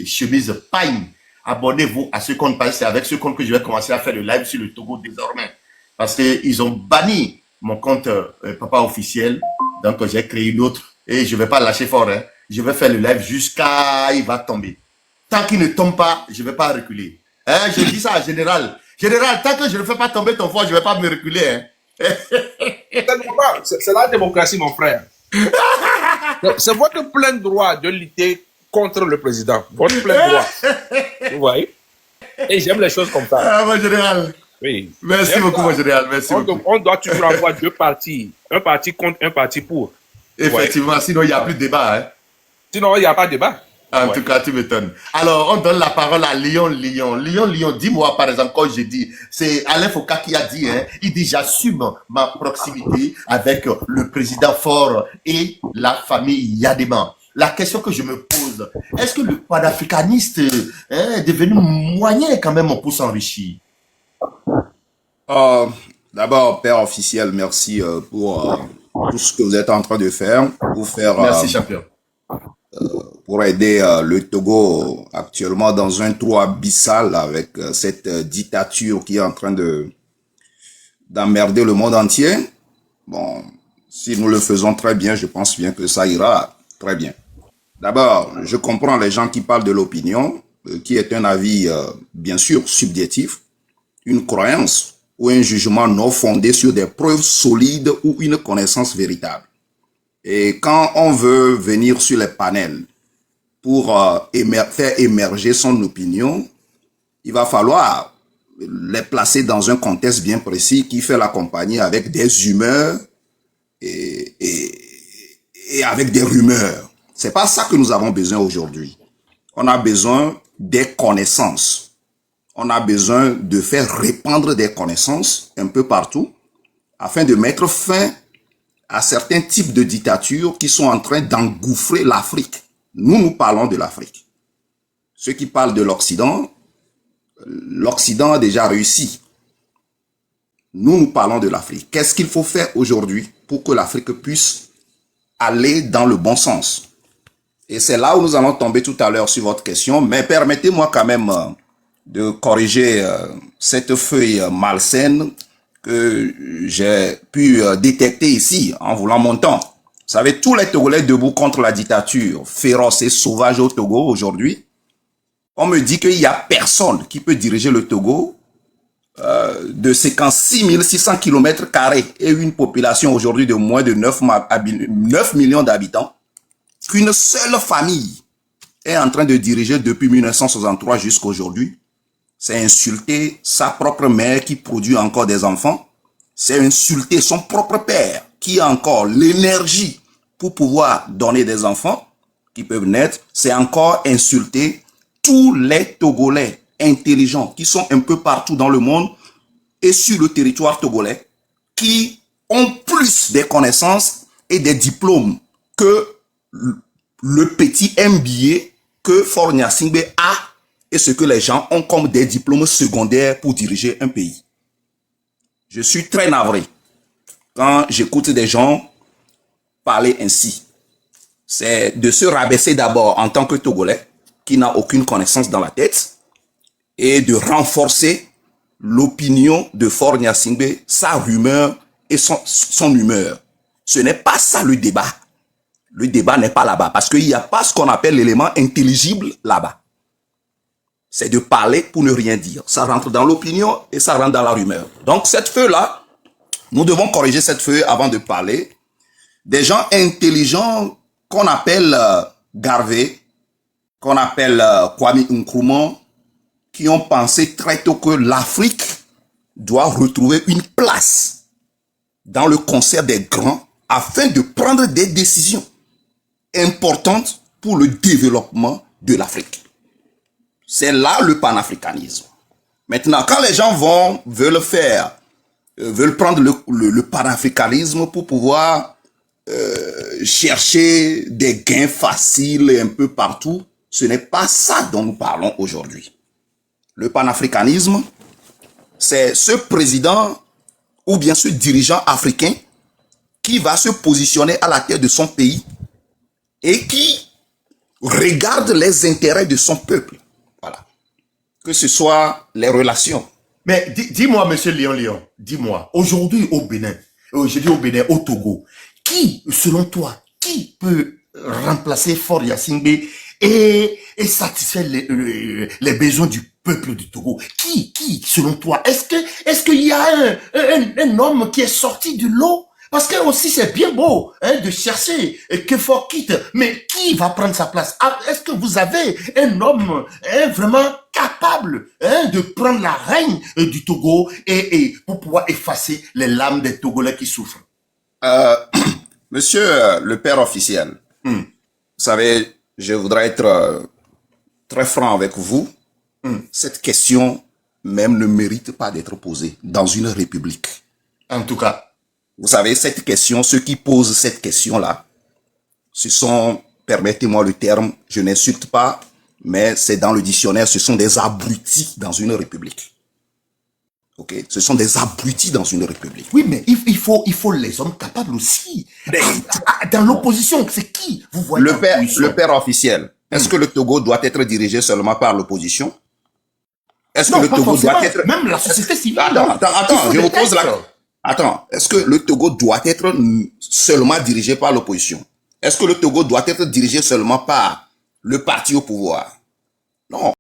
chemise pagne. Abonnez-vous à ce compte parce que c'est avec ce compte que je vais commencer à faire le live sur le Togo désormais. Parce qu'ils ont banni mon compte Papa Officiel. Donc, j'ai créé une autre. Et je ne vais pas lâcher fort. Hein. Je vais faire le live jusqu'à il va tomber. Tant qu'il ne tombe pas, je ne vais pas reculer. Hein, je dis ça à Général. Général, tant que je ne fais pas tomber ton foie, je ne vais pas me reculer. Hein. C'est la démocratie, mon frère. C'est votre plein droit de lutter contre le président. Votre plein droit. Vous voyez? Et j'aime les choses comme ça. Ah, mon général. Oui. Merci beaucoup, mon général. Merci beaucoup. On doit toujours avoir deux partis. Un parti contre, un parti pour. Effectivement, sinon il n'y a plus de débat. Hein. Sinon, il n'y a pas de débat. En tout cas, tu m'étonnes. Alors, on donne la parole à Léon. Dis-moi, par exemple, quand j'ai dit, c'est Alain Foucault qui a dit, hein, il dit, j'assume ma proximité avec le président Faure et la famille Yadema. La question que je me pose, est-ce que le panafricaniste est devenu moyen quand même pour s'enrichir? D'abord, père officiel, merci pour tout ce que vous êtes en train de faire Merci, champion. Pour aider le Togo actuellement dans un trou abyssal avec cette dictature qui est en train d'emmerder le monde entier. Bon, si nous le faisons très bien, je pense bien que ça ira très bien. D'abord, je comprends les gens qui parlent de l'opinion, qui est un avis bien sûr subjectif, une croyance ou un jugement non fondé sur des preuves solides ou une connaissance véritable. Et quand on veut venir sur les panels pour faire émerger son opinion, il va falloir les placer dans un contexte bien précis qui fait l'accompagner avec des humeurs et avec des rumeurs. C'est pas ça que nous avons besoin aujourd'hui. On a besoin des connaissances. On a besoin de faire répandre des connaissances un peu partout afin de mettre fin à certains types de dictatures qui sont en train d'engouffrer l'Afrique. Nous parlons de l'Afrique. Ceux qui parlent de l'Occident, l'Occident a déjà réussi. Nous parlons de l'Afrique. Qu'est-ce qu'il faut faire aujourd'hui pour que l'Afrique puisse aller dans le bon sens? Et c'est là où nous allons tomber tout à l'heure sur votre question, mais permettez-moi quand même de corriger cette feuille malsaine que j'ai pu détecter ici en voulant mon temps. Vous savez, tous les Togolais debout contre la dictature féroce et sauvage au Togo aujourd'hui, on me dit qu'il n'y a personne qui peut diriger le Togo de 56 600 km² et une population aujourd'hui de moins de 9 millions d'habitants, qu'une seule famille est en train de diriger depuis 1963 jusqu'à aujourd'hui. C'est insulter sa propre mère qui produit encore des enfants. C'est insulter son propre père qui a encore l'énergie pour pouvoir donner des enfants qui peuvent naître. C'est encore insulter tous les Togolais intelligents qui sont un peu partout dans le monde et sur le territoire togolais qui ont plus des connaissances et des diplômes que le petit MBA que Faure Gnassingbé a et ce que les gens ont comme des diplômes secondaires pour diriger un pays. Je suis très navré quand j'écoute des gens parler ainsi. C'est de se rabaisser d'abord en tant que Togolais qui n'a aucune connaissance dans la tête et de renforcer l'opinion de Faure Gnassingbé, sa rumeur et son humeur. Ce n'est pas ça le débat. Le débat n'est pas là-bas parce qu'il n'y a pas ce qu'on appelle l'élément intelligible là-bas. C'est de parler pour ne rien dire. Ça rentre dans l'opinion et ça rentre dans la rumeur. Donc cette feuille-là, nous devons corriger cette feuille avant de parler. Des gens intelligents qu'on appelle Garvey, qu'on appelle Kwame Nkrumah, qui ont pensé très tôt que l'Afrique doit retrouver une place dans le concert des grands afin de prendre des décisions importantes pour le développement de l'Afrique. C'est là le panafricanisme. Maintenant, quand les gens veulent prendre le panafricanisme pour pouvoir chercher des gains faciles un peu partout, ce n'est pas ça dont nous parlons aujourd'hui. Le panafricanisme, c'est ce président ou bien ce dirigeant africain qui va se positionner à la tête de son pays et qui regarde les intérêts de son peuple. Voilà. Que ce soit les relations. Mais dis-moi, monsieur Léon, dis-moi, aujourd'hui au Bénin, au Togo, qui, selon toi, qui peut remplacer Faure Gnassingbé et satisfait les besoins du peuple du Togo. Qui, selon toi, est-ce qu'il y a un homme qui est sorti du lot? Parce que aussi c'est bien beau de chercher que faut quitte, mais qui va prendre sa place? Est-ce que vous avez un homme vraiment capable de prendre la règne du Togo et pour pouvoir effacer les larmes des Togolais qui souffrent? Monsieur le père officiel, vous savez, je voudrais être très franc avec vous. Cette question même ne mérite pas d'être posée dans une république. En tout cas. Vous savez, cette question, ceux qui posent cette question-là, ce sont, permettez-moi le terme, je n'insulte pas, mais c'est dans le dictionnaire, ce sont des abrutis dans une république. Ok, ce sont des abrutis dans une république. Oui, mais il faut les hommes capables aussi. Dans l'opposition, c'est qui vous voyez? Le père officiel, est-ce que le Togo doit être dirigé seulement par l'opposition? Est-ce que le Togo doit être... Même la société civile. Attends, je vous pose la... Attends, est-ce que le Togo doit être seulement dirigé par l'opposition? Est-ce que le Togo doit être dirigé seulement par le parti au pouvoir? Non.